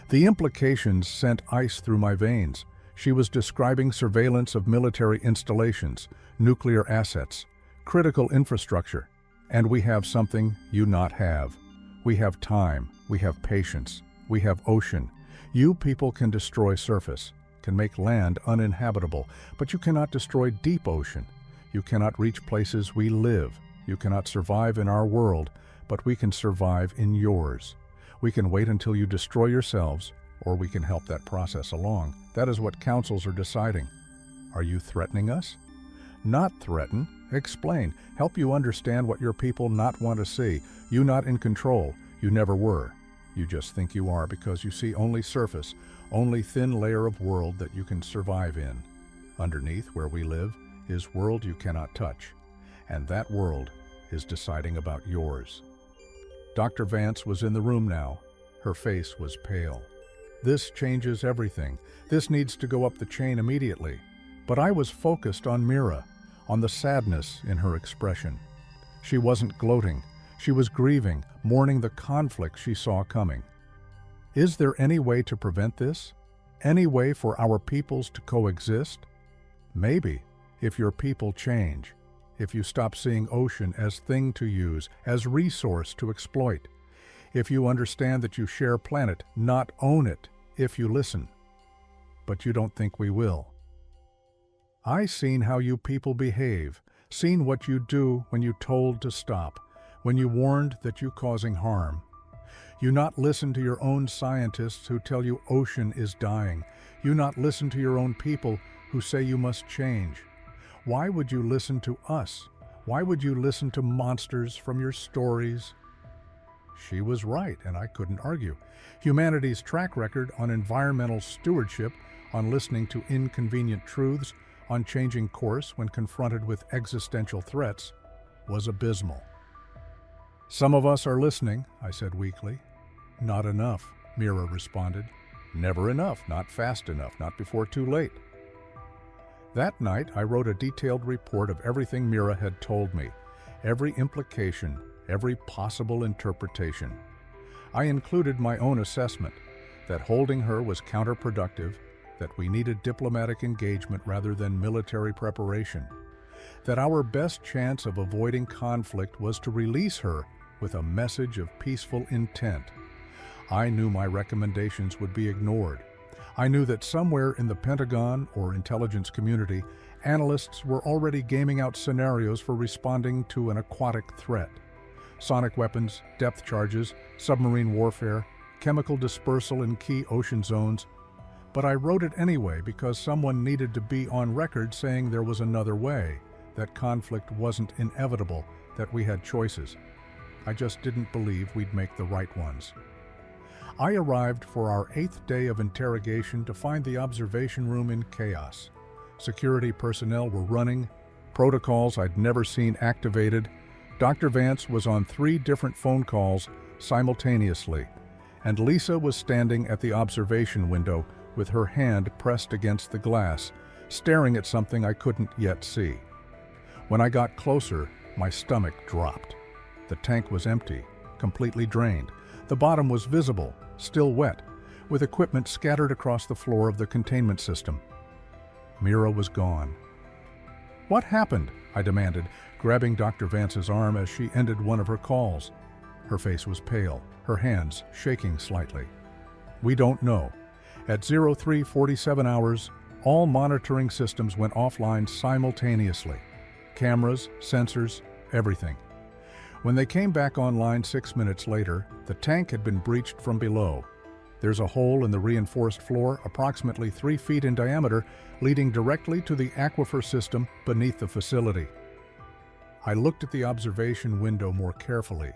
The implications sent ice through my veins. She was describing surveillance of military installations, nuclear assets, critical infrastructure. And we have something you not have. We have time. We have patience. We have ocean. You people can destroy surface, can make land uninhabitable, but you cannot destroy deep ocean. You cannot reach places we live. You cannot survive in our world, but we can survive in yours. We can wait until you destroy yourselves, or we can help that process along. That is what councils are deciding. Are you threatening us? Not threaten. Explain. Help you understand what your people not want to see. You not in control. You never were. You just think you are because you see only surface, only thin layer of world that you can survive in. Underneath, where we live, is world you cannot touch. And that world is deciding about yours. Dr. Vance was in the room now. Her face was pale. This changes everything. This needs to go up the chain immediately. But I was focused on Mira, on the sadness in her expression. She wasn't gloating. She was grieving, mourning the conflict she saw coming. Is there any way to prevent this? Any way for our peoples to coexist? Maybe, if your people change. If you stop seeing ocean as thing to use, as resource to exploit. If you understand that you share planet, not own it, if you listen. But you don't think we will. I seen how you people behave, seen what you do when you told to stop, when you warned that you causing harm. You not listen to your own scientists who tell you ocean is dying. You not listen to your own people who say you must change. Why would you listen to us? Why would you listen to monsters from your stories? She was right, and I couldn't argue. Humanity's track record on environmental stewardship, on listening to inconvenient truths, on changing course when confronted with existential threats, was abysmal. Some of us are listening, I said weakly. Not enough, Mira responded. Never enough, not fast enough, not before too late. That night, I wrote a detailed report of everything Mira had told me, every implication, every possible interpretation. I included my own assessment, that holding her was counterproductive, that we needed diplomatic engagement rather than military preparation, that our best chance of avoiding conflict was to release her with a message of peaceful intent. I knew my recommendations would be ignored. I knew that somewhere in the Pentagon or intelligence community, analysts were already gaming out scenarios for responding to an aquatic threat. Sonic weapons, depth charges, submarine warfare, chemical dispersal in key ocean zones. But I wrote it anyway because someone needed to be on record saying there was another way, that conflict wasn't inevitable, that we had choices. I just didn't believe we'd make the right ones. I arrived for our 8th day of interrogation to find the observation room in chaos. Security personnel were running, protocols I'd never seen activated. Dr. Vance was on 3 different phone calls simultaneously, and Lisa was standing at the observation window with her hand pressed against the glass, staring at something I couldn't yet see. When I got closer, my stomach dropped. The tank was empty, completely drained. The bottom was visible, still wet, with equipment scattered across the floor of the containment system. Mira was gone. What happened? I demanded, grabbing Dr. Vance's arm as she ended one of her calls. Her face was pale, her hands shaking slightly. We don't know. At 0347 hours, all monitoring systems went offline simultaneously. Cameras, sensors, everything. When they came back online 6 minutes later, the tank had been breached from below. There's a hole in the reinforced floor approximately 3 feet in diameter, leading directly to the aquifer system beneath the facility. I looked at the observation window more carefully.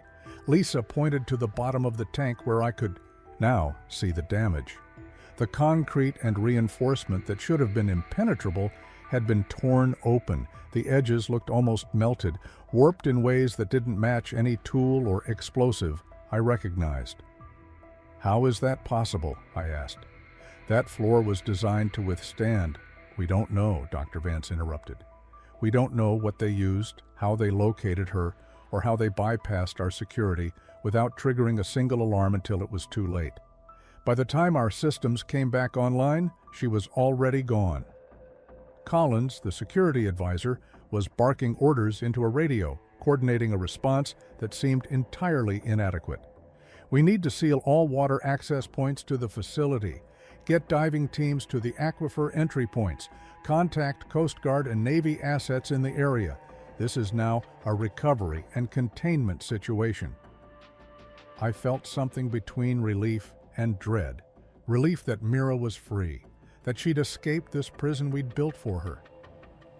Lisa pointed to the bottom of the tank where I could now see the damage. The concrete and reinforcement that should have been impenetrable had been torn open. The edges looked almost melted, warped in ways that didn't match any tool or explosive I recognized. How is that possible? I asked. That floor was designed to withstand. We don't know, Dr. Vance interrupted. We don't know what they used, how they located her, or how they bypassed our security without triggering a single alarm until it was too late. By the time our systems came back online, she was already gone. Collins, the security advisor, was barking orders into a radio, coordinating a response that seemed entirely inadequate. We need to seal all water access points to the facility, get diving teams to the aquifer entry points, contact Coast Guard and Navy assets in the area. This is now a recovery and containment situation. I felt something between relief and dread. Relief that Mira was free, that she'd escaped this prison we'd built for her.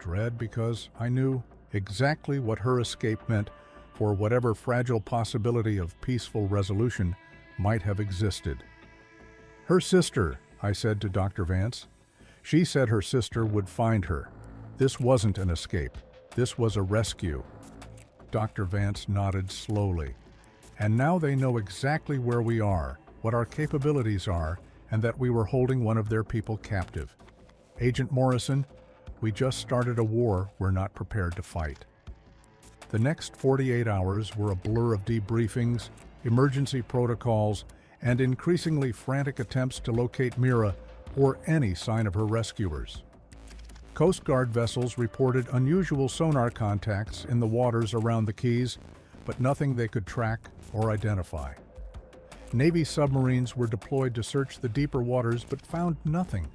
Dread because I knew exactly what her escape meant for whatever fragile possibility of peaceful resolution might have existed. Her sister, I said to Dr. Vance. She said her sister would find her. This wasn't an escape. This was a rescue. Dr. Vance nodded slowly. And now they know exactly where we are, what our capabilities are, and that we were holding one of their people captive. Agent Morrison, we just started a war we're not prepared to fight. The next 48 hours were a blur of debriefings, emergency protocols, and increasingly frantic attempts to locate Mira or any sign of her rescuers. Coast Guard vessels reported unusual sonar contacts in the waters around the Keys, but nothing they could track or identify. Navy submarines were deployed to search the deeper waters but found nothing.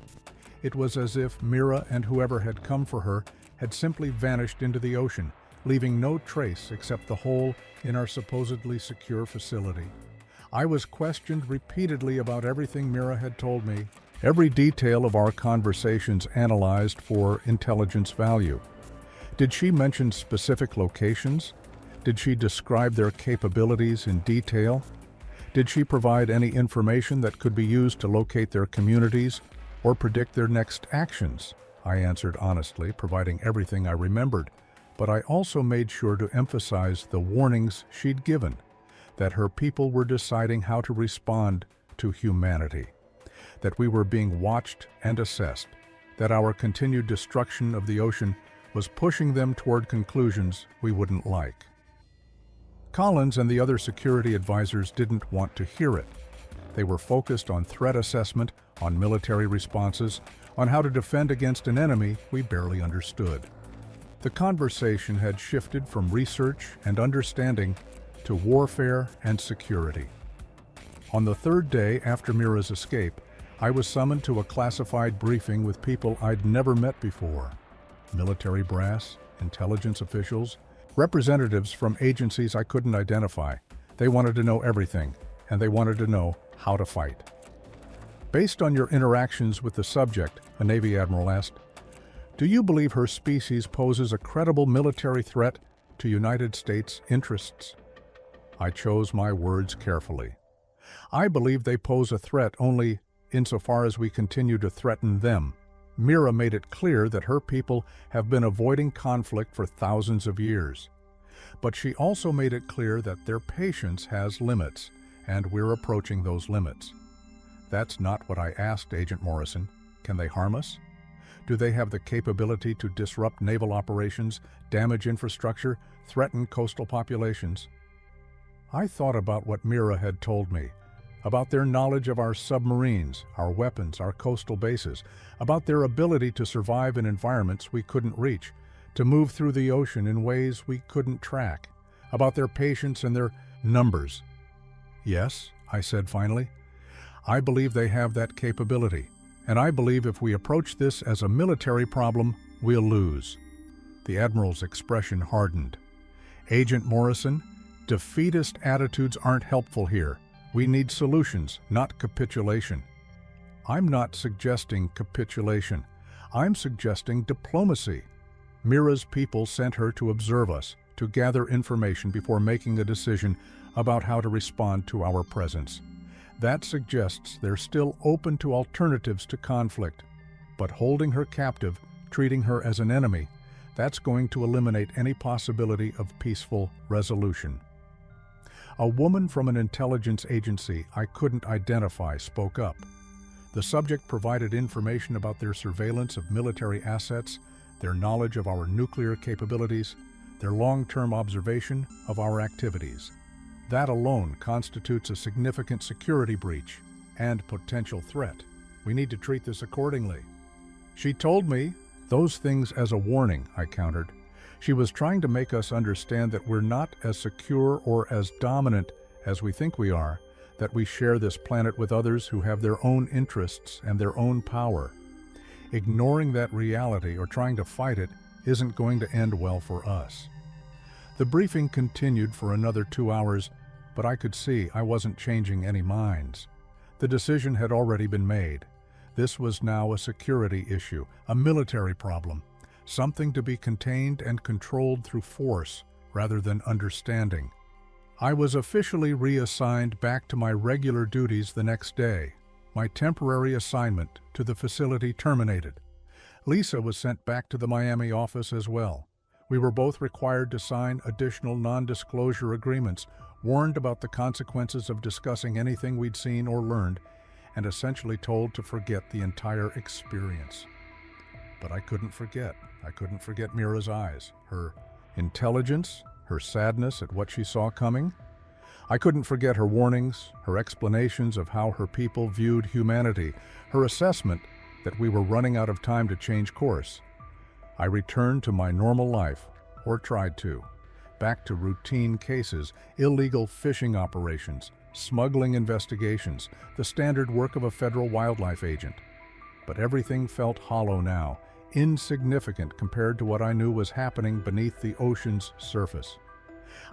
It was as if Mira and whoever had come for her had simply vanished into the ocean, leaving no trace except the hole in our supposedly secure facility. I was questioned repeatedly about everything Mira had told me, every detail of our conversations analyzed for intelligence value. Did she mention specific locations? Did she describe their capabilities in detail? Did she provide any information that could be used to locate their communities or predict their next actions? I answered honestly, providing everything I remembered, but I also made sure to emphasize the warnings she'd given, that her people were deciding how to respond to humanity, that we were being watched and assessed, that our continued destruction of the ocean was pushing them toward conclusions we wouldn't like. Collins and the other security advisors didn't want to hear it. They were focused on threat assessment, on military responses, on how to defend against an enemy we barely understood. The conversation had shifted from research and understanding to warfare and security. On the third day after Mira's escape, I was summoned to a classified briefing with people I'd never met before. Military brass, intelligence officials, representatives from agencies I couldn't identify. They wanted to know everything, and they wanted to know how to fight. Based on your interactions with the subject, a Navy admiral asked, do you believe her species poses a credible military threat to United States interests? I chose my words carefully. I believe they pose a threat only insofar as we continue to threaten them. Mira made it clear that her people have been avoiding conflict for thousands of years. But she also made it clear that their patience has limits, and we're approaching those limits. That's not what I asked, Agent Morrison. Can they harm us? Do they have the capability to disrupt naval operations, damage infrastructure, threaten coastal populations? I thought about what Mira had told me, about their knowledge of our submarines, our weapons, our coastal bases, about their ability to survive in environments we couldn't reach, to move through the ocean in ways we couldn't track, about their patience and their numbers. Yes, I said finally, I believe they have that capability, and I believe if we approach this as a military problem, we'll lose. The Admiral's expression hardened. Agent Morrison, defeatist attitudes aren't helpful here. We need solutions, not capitulation. I'm not suggesting capitulation. I'm suggesting diplomacy. Mira's people sent her to observe us, to gather information before making a decision about how to respond to our presence. That suggests they're still open to alternatives to conflict. But holding her captive, treating her as an enemy, that's going to eliminate any possibility of peaceful resolution. A woman from an intelligence agency I couldn't identify spoke up. The subject provided information about their surveillance of military assets, their knowledge of our nuclear capabilities, their long-term observation of our activities. That alone constitutes a significant security breach and potential threat. We need to treat this accordingly. She told me those things as a warning, I countered. She was trying to make us understand that we're not as secure or as dominant as we think we are, that we share this planet with others who have their own interests and their own power. Ignoring that reality or trying to fight it isn't going to end well for us. The briefing continued for another 2 hours, but I could see I wasn't changing any minds. The decision had already been made. This was now a security issue, a military problem, something to be contained and controlled through force rather than understanding. I was officially reassigned back to my regular duties the next day. My temporary assignment to the facility terminated. Lisa was sent back to the Miami office as well. We were both required to sign additional non-disclosure agreements, warned about the consequences of discussing anything we'd seen or learned, and essentially told to forget the entire experience. But I couldn't forget. I couldn't forget Mira's eyes, her intelligence, her sadness at what she saw coming. I couldn't forget her warnings, her explanations of how her people viewed humanity, her assessment that we were running out of time to change course. I returned to my normal life, or tried to, back to routine cases, illegal fishing operations, smuggling investigations, the standard work of a federal wildlife agent. But everything felt hollow now, insignificant compared to what I knew was happening beneath the ocean's surface.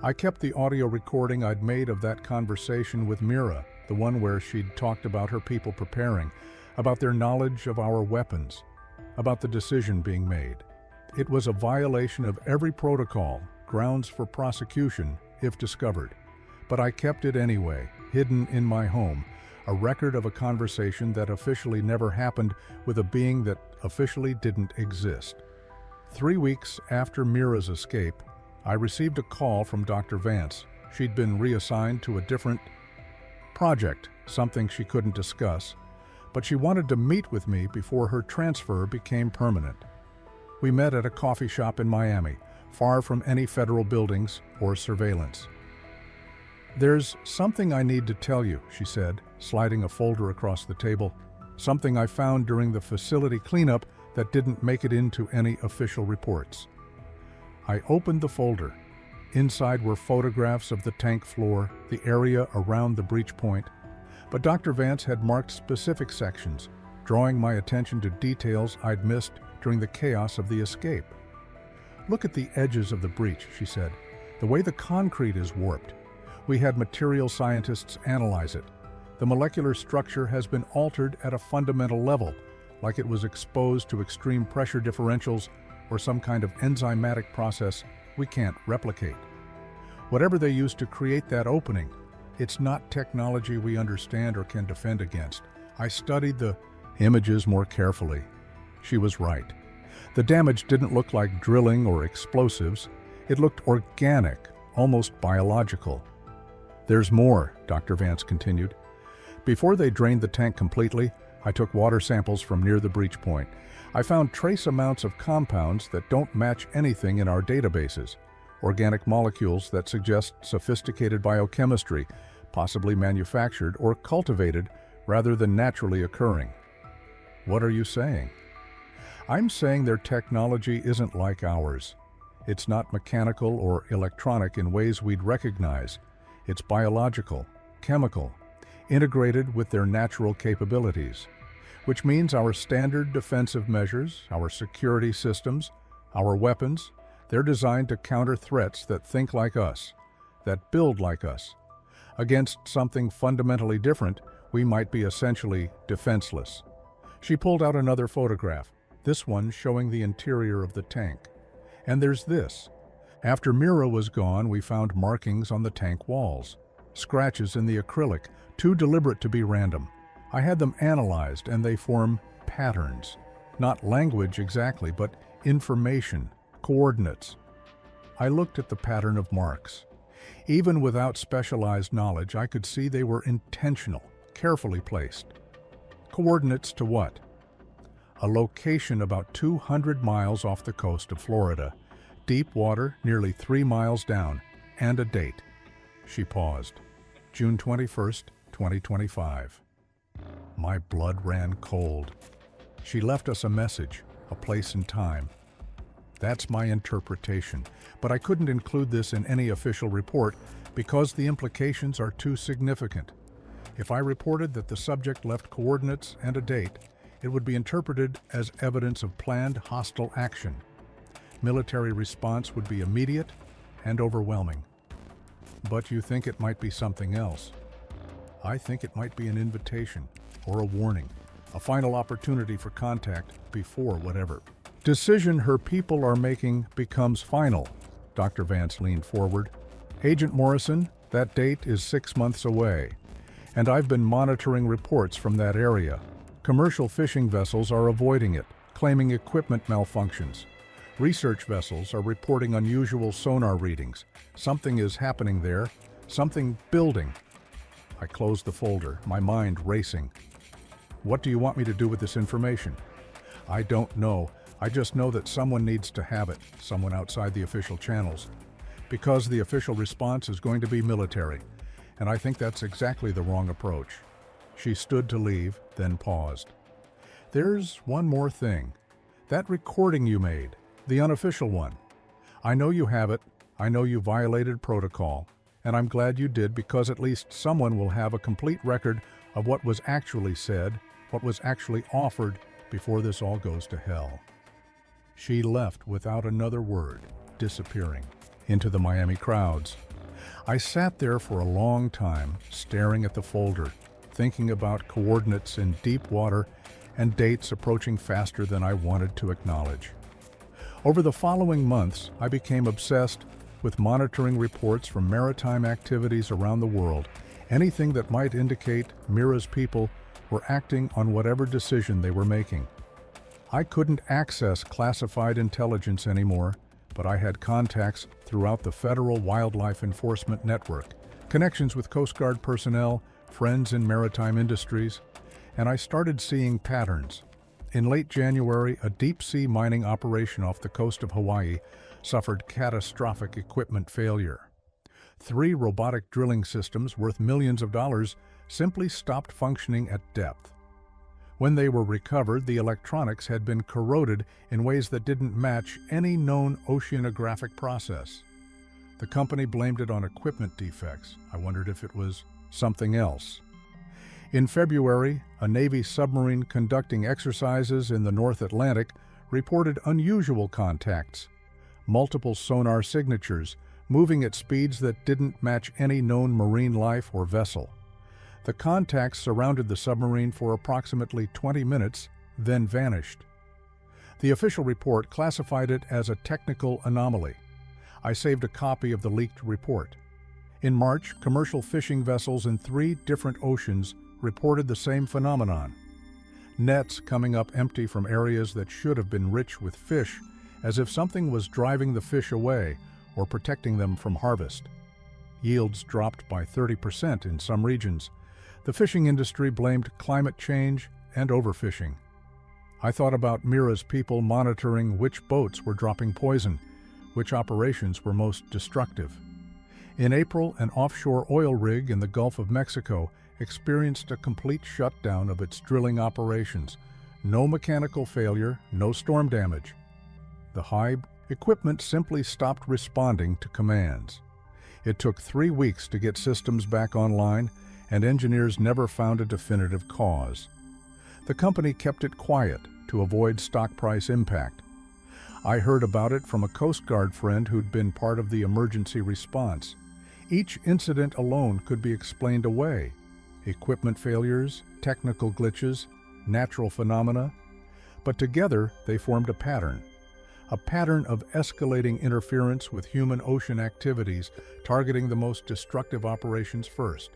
I kept the audio recording I'd made of that conversation with Mira, the one where she'd talked about her people preparing, about their knowledge of our weapons, about the decision being made. It was a violation of every protocol, grounds for prosecution if discovered. But I kept it anyway, hidden in my home, a record of a conversation that officially never happened with a being that officially didn't exist. 3 weeks after Mira's escape, I received a call from Dr. Vance. She'd been reassigned to a different project, something she couldn't discuss, but she wanted to meet with me before her transfer became permanent. We met at a coffee shop in Miami, far from any federal buildings or surveillance. "There's something I need to tell you," she said, sliding a folder across the table. "Something I found during the facility cleanup that didn't make it into any official reports." I opened the folder. Inside were photographs of the tank floor, the area around the breach point. But Dr. Vance had marked specific sections, drawing my attention to details I'd missed during the chaos of the escape. "Look at the edges of the breach," she said. "The way the concrete is warped. We had material scientists analyze it. The molecular structure has been altered at a fundamental level, like it was exposed to extreme pressure differentials or some kind of enzymatic process we can't replicate. Whatever they used to create that opening, it's not technology we understand or can defend against." I studied the images more carefully. She was right. The damage didn't look like drilling or explosives. It looked organic, almost biological. "There's more," Dr. Vance continued. "Before they drained the tank completely, I took water samples from near the breach point. I found trace amounts of compounds that don't match anything in our databases, organic molecules that suggest sophisticated biochemistry, possibly manufactured or cultivated rather than naturally occurring." "What are you saying?" I'm saying their technology isn't like ours. It's not mechanical or electronic in ways we'd recognize. It's biological, chemical, integrated with their natural capabilities, which means our standard defensive measures, our security systems, our weapons, they're designed to counter threats that think like us, that build like us. Against something fundamentally different, we might be essentially defenseless. She pulled out another photograph, this one showing the interior of the tank. And there's this. After Mira was gone, we found markings on the tank walls, scratches in the acrylic, too deliberate to be random. I had them analyzed, and they form patterns. Not language exactly, but information, coordinates. I looked at the pattern of marks. Even without specialized knowledge, I could see they were intentional, carefully placed. Coordinates to what? A location about 200 miles off the coast of Florida, deep water nearly 3 miles down, and a date. She paused. June 21st, 2025. My blood ran cold. She left us a message, a place and time. That's my interpretation, but I couldn't include this in any official report because the implications are too significant. If I reported that the subject left coordinates and a date, it would be interpreted as evidence of planned hostile action. Military response would be immediate and overwhelming. But you think it might be something else. I think it might be an invitation or a warning, a final opportunity for contact before whatever decision her people are making becomes final. Dr. Vance leaned forward. Agent Morrison, that date is 6 months away, and I've been monitoring reports from that area. Commercial fishing vessels are avoiding it, claiming equipment malfunctions. Research vessels are reporting unusual sonar readings. Something is happening there, something building. I closed the folder, my mind racing. What do you want me to do with this information? I don't know. I just know that someone needs to have it, someone outside the official channels. Because the official response is going to be military, and I think that's exactly the wrong approach. She stood to leave, then paused. There's one more thing. That recording you made, the unofficial one. I know you have it, I know you violated protocol, and I'm glad you did because at least someone will have a complete record of what was actually said, what was actually offered before this all goes to hell. She left without another word, disappearing into the Miami crowds. I sat there for a long time, staring at the folder, thinking about coordinates in deep water and dates approaching faster than I wanted to acknowledge. Over the following months, I became obsessed with monitoring reports from maritime activities around the world, anything that might indicate Mira's people were acting on whatever decision they were making. I couldn't access classified intelligence anymore, but I had contacts throughout the Federal Wildlife Enforcement Network, connections with Coast Guard personnel, friends in maritime industries, and I started seeing patterns. In late January, a deep-sea mining operation off the coast of Hawaii suffered catastrophic equipment failure. 3 robotic drilling systems worth millions of dollars simply stopped functioning at depth. When they were recovered, the electronics had been corroded in ways that didn't match any known oceanographic process. The company blamed it on equipment defects. I wondered if it was something else. In February, a Navy submarine conducting exercises in the North Atlantic reported unusual contacts, multiple sonar signatures, moving at speeds that didn't match any known marine life or vessel. The contacts surrounded the submarine for approximately 20 minutes, then vanished. The official report classified it as a technical anomaly. I saved a copy of the leaked report. In March, commercial fishing vessels in 3 different oceans reported the same phenomenon. Nets coming up empty from areas that should have been rich with fish, as if something was driving the fish away or protecting them from harvest. Yields dropped by 30% in some regions. The fishing industry blamed climate change and overfishing. I thought about Mira's people monitoring which boats were dropping poison, which operations were most destructive. In April, an offshore oil rig in the Gulf of Mexico experienced a complete shutdown of its drilling operations. No mechanical failure, no storm damage. The high equipment simply stopped responding to commands. It took 3 weeks to get systems back online, and engineers never found a definitive cause. The company kept it quiet to avoid stock price impact. I heard about it from a Coast Guard friend who'd been part of the emergency response. Each incident alone could be explained away. Equipment failures, technical glitches, natural phenomena. But together they formed a pattern of escalating interference with human ocean activities, targeting the most destructive operations first.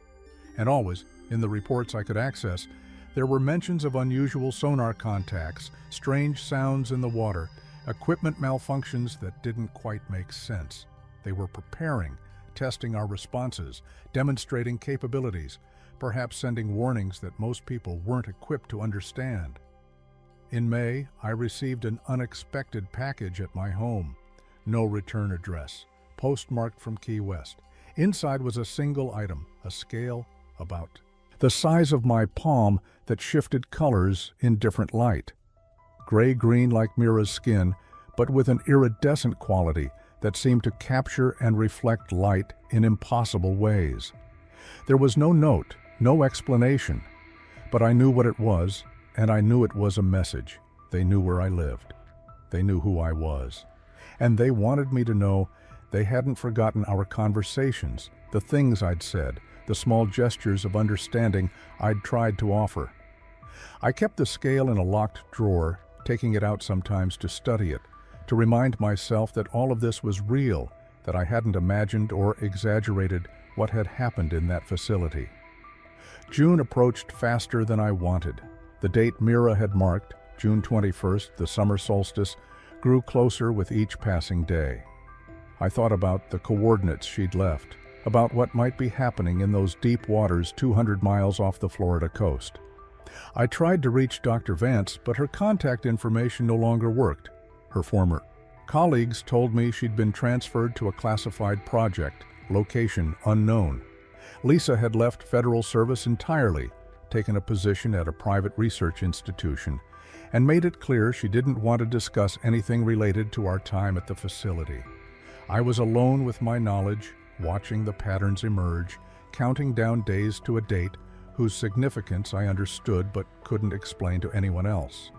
And always, in the reports I could access, there were mentions of unusual sonar contacts, strange sounds in the water, equipment malfunctions that didn't quite make sense. They were preparing, testing our responses, demonstrating capabilities, perhaps sending warnings that most people weren't equipped to understand. In May, I received an unexpected package at my home. No return address, postmarked from Key West. Inside was a single item, a scale about the size of my palm that shifted colors in different light. Gray-green like Mira's skin, but with an iridescent quality that seemed to capture and reflect light in impossible ways. There was no note, no explanation, but I knew what it was, and I knew it was a message. They knew where I lived. They knew who I was. And they wanted me to know they hadn't forgotten our conversations, the things I'd said, the small gestures of understanding I'd tried to offer. I kept the scale in a locked drawer, taking it out sometimes to study it, to remind myself that all of this was real, that I hadn't imagined or exaggerated what had happened in that facility. June approached faster than I wanted. The date Mira had marked, June 21st, the summer solstice, grew closer with each passing day. I thought about the coordinates she'd left, about what might be happening in those deep waters 200 miles off the Florida coast. I tried to reach Dr. Vance, but her contact information no longer worked. Her former colleagues told me she'd been transferred to a classified project, location unknown. Lisa had left federal service entirely, taken a position at a private research institution, and made it clear she didn't want to discuss anything related to our time at the facility. I was alone with my knowledge, watching the patterns emerge, counting down days to a date whose significance I understood but couldn't explain to anyone else.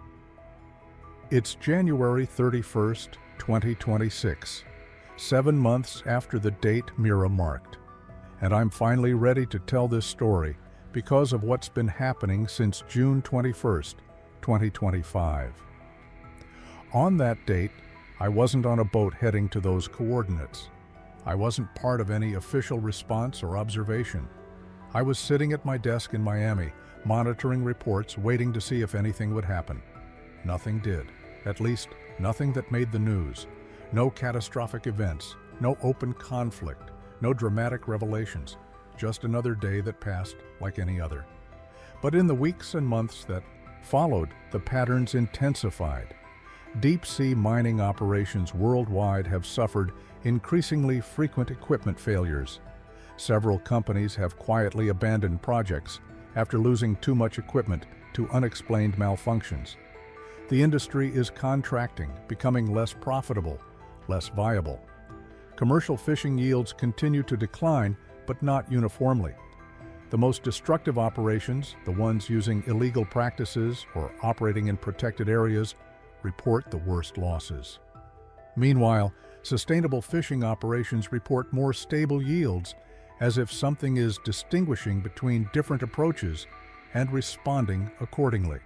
It's January 31st, 2026, 7 months after the date Mira marked, and I'm finally ready to tell this story because of what's been happening since June 21st, 2025. On that date, I wasn't on a boat heading to those coordinates. I wasn't part of any official response or observation. I was sitting at my desk in Miami, monitoring reports, waiting to see if anything would happen. Nothing did. At least, nothing that made the news. No catastrophic events, no open conflict, no dramatic revelations. Just another day that passed like any other. But in the weeks and months that followed, the patterns intensified. Deep-sea mining operations worldwide have suffered increasingly frequent equipment failures. Several companies have quietly abandoned projects after losing too much equipment to unexplained malfunctions. The industry is contracting, becoming less profitable, less viable. Commercial fishing yields continue to decline, but not uniformly. The most destructive operations, the ones using illegal practices or operating in protected areas, report the worst losses. Meanwhile, sustainable fishing operations report more stable yields, as if something is distinguishing between different approaches and responding accordingly.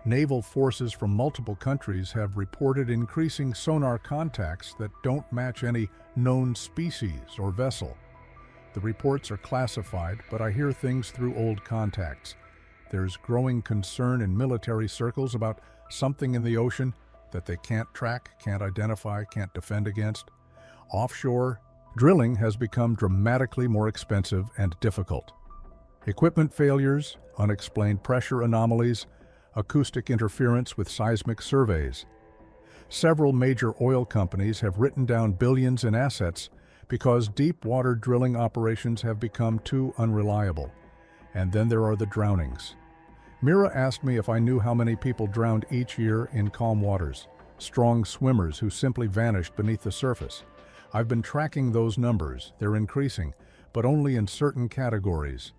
Naval forces from multiple countries have reported increasing sonar contacts that don't match any known species or vessel. The reports are classified, but I hear things through old contacts. There's growing concern in military circles about something in the ocean that they can't track, can't identify, can't defend against. Offshore, drilling has become dramatically more expensive and difficult. Equipment failures, unexplained pressure anomalies, acoustic interference with seismic surveys. Several major oil companies have written down billions in assets because deep water drilling operations have become too unreliable. And then there are the drownings. Mira asked me if I knew how many people drowned each year in calm waters, strong swimmers who simply vanished beneath the surface. I've been tracking those numbers. They're increasing, but only in certain categories.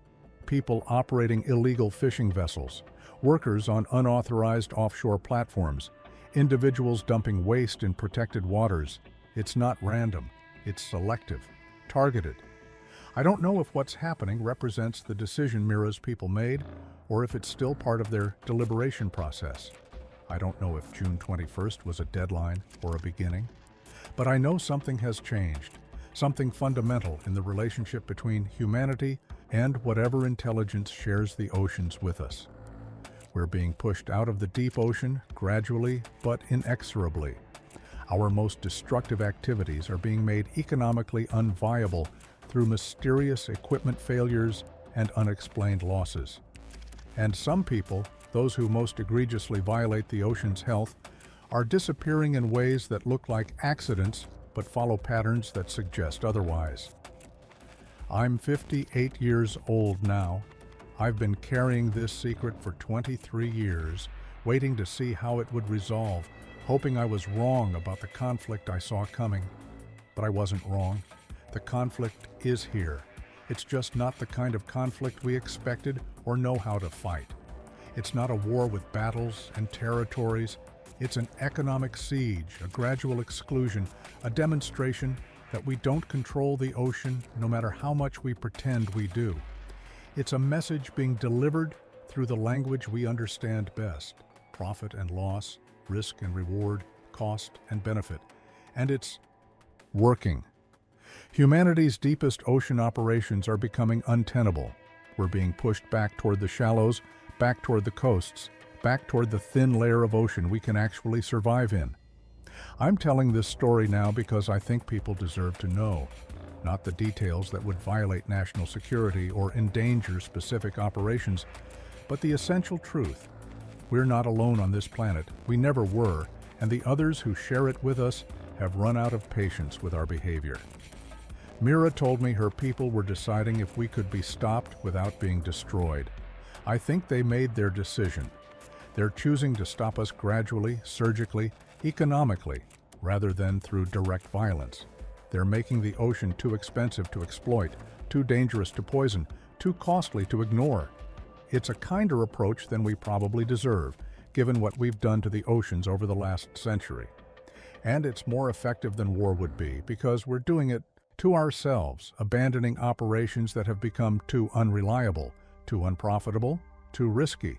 People operating illegal fishing vessels, workers on unauthorized offshore platforms, individuals dumping waste in protected waters. It's not random. It's selective, targeted. I don't know if what's happening represents the decision Mira's people made, or if it's still part of their deliberation process. I don't know if June 21st was a deadline or a beginning, but I know something has changed, something fundamental in the relationship between humanity and whatever intelligence shares the oceans with us. We're being pushed out of the deep ocean gradually but inexorably. Our most destructive activities are being made economically unviable through mysterious equipment failures and unexplained losses. And some people, those who most egregiously violate the ocean's health, are disappearing in ways that look like accidents but follow patterns that suggest otherwise. I'm 58 years old now. I've been carrying this secret for 23 years, waiting to see how it would resolve, hoping I was wrong about the conflict I saw coming. But I wasn't wrong. The conflict is here. It's just not the kind of conflict we expected or know how to fight. It's not a war with battles and territories. It's an economic siege, a gradual exclusion, a demonstration that we don't control the ocean no matter how much we pretend we do. It's a message being delivered through the language we understand best: profit and loss, risk and reward, cost and benefit. And it's working. Humanity's deepest ocean operations are becoming untenable. We're being pushed back toward the shallows, back toward the coasts, back toward the thin layer of ocean we can actually survive in. I'm telling this story now because I think people deserve to know, not the details that would violate national security or endanger specific operations, but the essential truth. We're not alone on this planet. We never were, and the others who share it with us have run out of patience with our behavior. Mira told me her people were deciding if we could be stopped without being destroyed. I think they made their decision. They're choosing to stop us gradually, surgically, economically, rather than through direct violence. They're making the ocean too expensive to exploit, too dangerous to poison, too costly to ignore. It's a kinder approach than we probably deserve, given what we've done to the oceans over the last century. And it's more effective than war would be, because we're doing it to ourselves, abandoning operations that have become too unreliable, too unprofitable, too risky.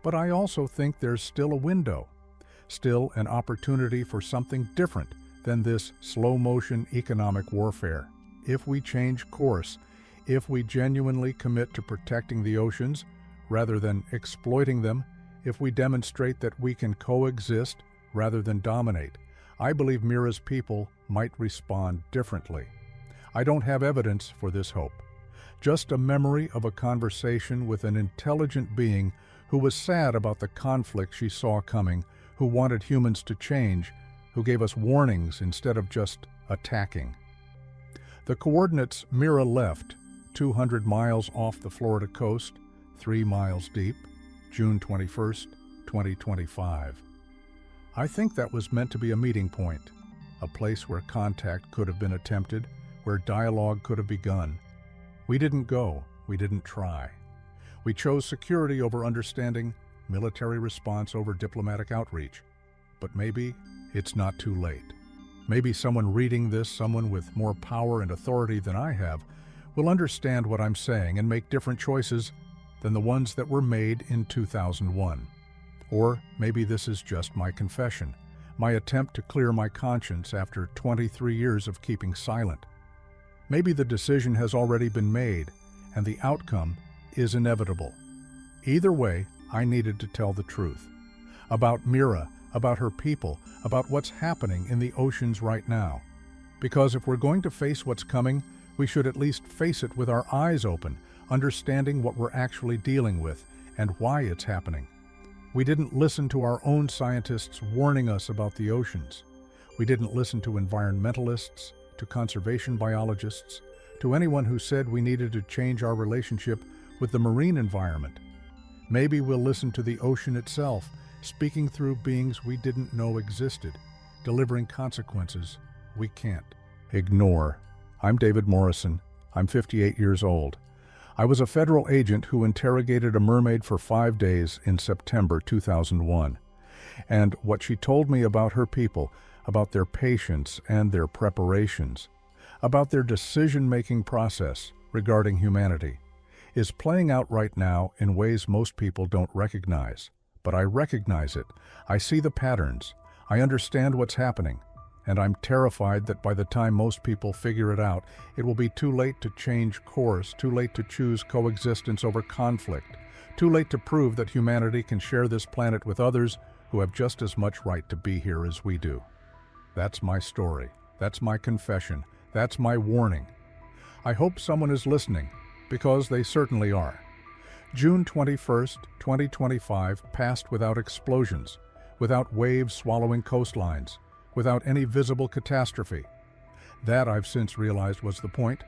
But I also think there's still a window, still an opportunity for something different than this slow-motion economic warfare. If we change course, if we genuinely commit to protecting the oceans rather than exploiting them, if we demonstrate that we can coexist rather than dominate, I believe Mira's people might respond differently. I don't have evidence for this hope, just a memory of a conversation with an intelligent being who was sad about the conflict she saw coming, who wanted humans to change, who gave us warnings instead of just attacking. The coordinates Mira left, 200 miles off the Florida coast, 3 miles deep, June 21st, 2025. I think that was meant to be a meeting point, a place where contact could have been attempted, where dialogue could have begun. We didn't go, we didn't try. We chose security over understanding, military response over diplomatic outreach. But maybe it's not too late. Maybe someone reading this, someone with more power and authority than I have, will understand what I'm saying and make different choices than the ones that were made in 2001. Or maybe this is just my confession, my attempt to clear my conscience after 23 years of keeping silent. Maybe the decision has already been made, and the outcome is inevitable. Either way, I needed to tell the truth. About Mira, about her people, about what's happening in the oceans right now. Because if we're going to face what's coming, we should at least face it with our eyes open, understanding what we're actually dealing with and why it's happening. We didn't listen to our own scientists warning us about the oceans. We didn't listen to environmentalists, to conservation biologists, to anyone who said we needed to change our relationship with the marine environment. Maybe we'll listen to the ocean itself, speaking through beings we didn't know existed, delivering consequences we can't ignore. I'm David Morrison. I'm 58 years old. I was a federal agent who interrogated a mermaid for 5 days in September 2001. And what she told me about her people, about their patience and their preparations, about their decision-making process regarding humanity, is playing out right now in ways most people don't recognize. But I recognize it. I see the patterns. I understand what's happening. And I'm terrified that by the time most people figure it out, it will be too late to change course, too late to choose coexistence over conflict, too late to prove that humanity can share this planet with others who have just as much right to be here as we do. That's my story. That's my confession. That's my warning. I hope someone is listening, because they certainly are. June 21st, 2025 passed without explosions, without waves swallowing coastlines, without any visible catastrophe. That, I've since realized, was the point.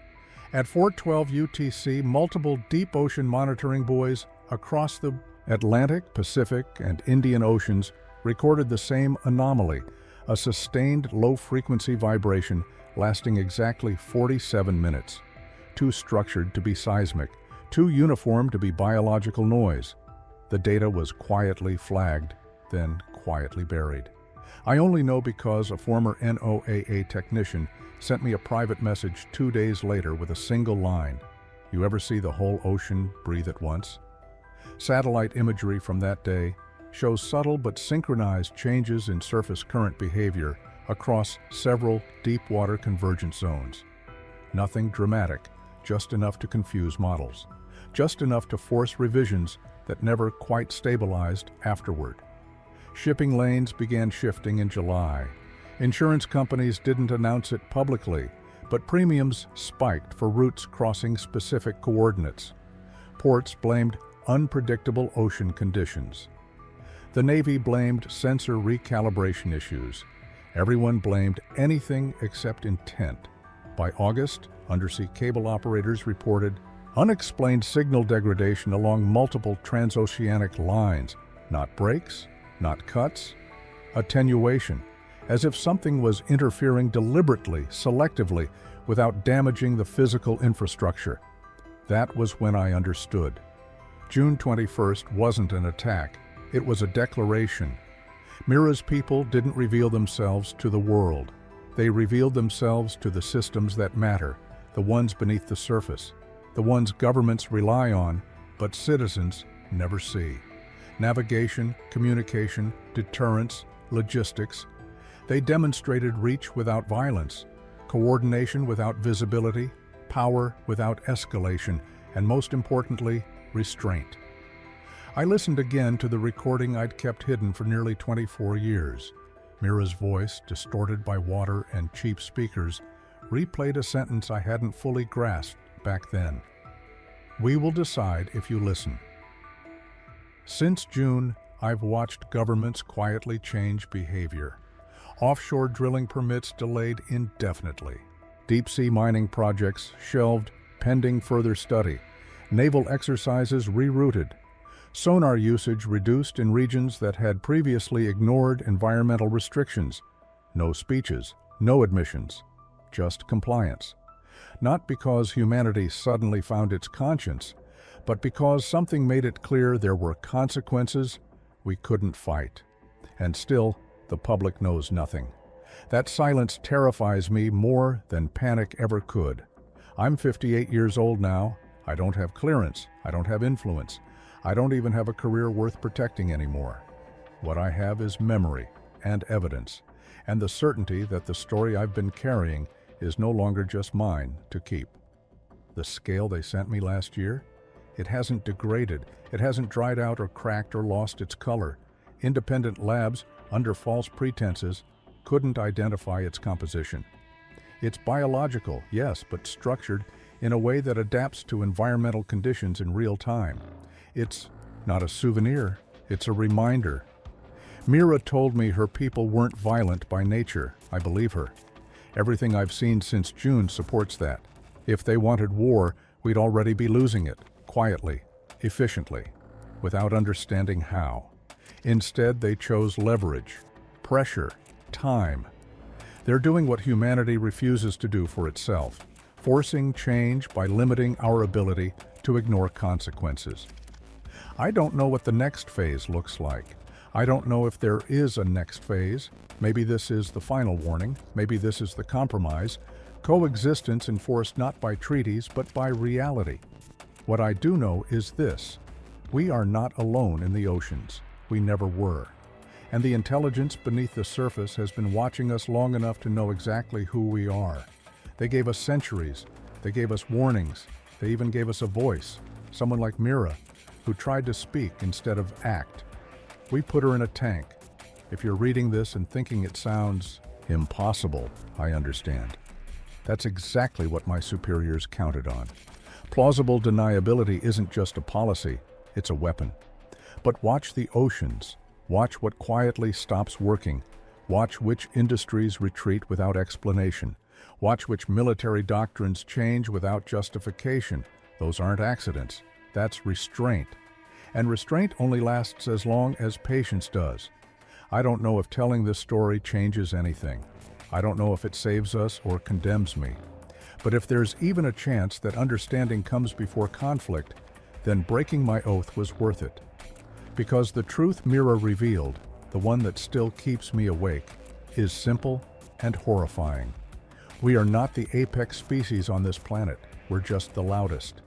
At 4:12 UTC, multiple deep ocean monitoring buoys across the Atlantic, Pacific, and Indian Oceans recorded the same anomaly, a sustained low-frequency vibration lasting exactly 47 minutes. Too structured to be seismic, too uniform to be biological noise. The data was quietly flagged, then quietly buried. I only know because a former NOAA technician sent me a private message 2 days later with a single line. You ever see the whole ocean breathe at once? Satellite imagery from that day shows subtle but synchronized changes in surface current behavior across several deep-water convergence zones. Nothing dramatic, just enough to confuse models, just enough to force revisions that never quite stabilized afterward. Shipping lanes began shifting in July. Insurance companies didn't announce it publicly, but premiums spiked for routes crossing specific coordinates. Ports blamed unpredictable ocean conditions. The Navy blamed sensor recalibration issues. Everyone blamed anything except intent. By August, undersea cable operators reported unexplained signal degradation along multiple transoceanic lines. Not breaks, not cuts, attenuation, as if something was interfering deliberately, selectively, without damaging the physical infrastructure. That was when I understood. June 21st wasn't an attack, it was a declaration. Mira's people didn't reveal themselves to the world. They revealed themselves to the systems that matter, the ones beneath the surface, the ones governments rely on, but citizens never see. Navigation, communication, deterrence, logistics. They demonstrated reach without violence, coordination without visibility, power without escalation, and most importantly, restraint. I listened again to the recording I'd kept hidden for nearly 24 years. Mira's voice, distorted by water and cheap speakers, replayed a sentence I hadn't fully grasped back then. We will decide if you listen. Since June, I've watched governments quietly change behavior. Offshore drilling permits delayed indefinitely. Deep-sea mining projects shelved pending further study. Naval exercises rerouted. Sonar usage reduced in regions that had previously ignored environmental restrictions. No speeches, no admissions, just compliance. Not because humanity suddenly found its conscience, but because something made it clear there were consequences we couldn't fight. And still, the public knows nothing. That silence terrifies me more than panic ever could. I'm 58 years old now. I don't have clearance. I don't have influence. I don't even have a career worth protecting anymore. What I have is memory and evidence, and the certainty that the story I've been carrying is no longer just mine to keep. The scale they sent me last year? It hasn't degraded, it hasn't dried out or cracked or lost its color. Independent labs, under false pretenses, couldn't identify its composition. It's biological, yes, but structured in a way that adapts to environmental conditions in real time. It's not a souvenir, it's a reminder. Mira told me her people weren't violent by nature. I believe her. Everything I've seen since June supports that. If they wanted war, we'd already be losing it, quietly, efficiently. without understanding how. Instead, they chose leverage, pressure, time. They're doing what humanity refuses to do for itself, forcing change by limiting our ability to ignore consequences. I don't know what the next phase looks like. I don't know if there is a next phase. Maybe this is the final warning. Maybe this is the compromise. Coexistence enforced not by treaties, but by reality. What I do know is this: we are not alone in the oceans. We never were. And the intelligence beneath the surface has been watching us long enough to know exactly who we are. They gave us centuries. They gave us warnings. They even gave us a voice. Someone like Mira, who tried to speak instead of act. We put her in a tank. If you're reading this and thinking it sounds impossible, I understand. That's exactly what my superiors counted on. Plausible deniability isn't just a policy, it's a weapon. But watch the oceans. Watch what quietly stops working. Watch which industries retreat without explanation. Watch which military doctrines change without justification. Those aren't accidents. That's restraint. And restraint only lasts as long as patience does. I don't know if telling this story changes anything. I don't know if it saves us or condemns me. But if there's even a chance that understanding comes before conflict, then breaking my oath was worth it. Because the truth Mira revealed, the one that still keeps me awake, is simple and horrifying. We are not the apex species on this planet. We're just the loudest.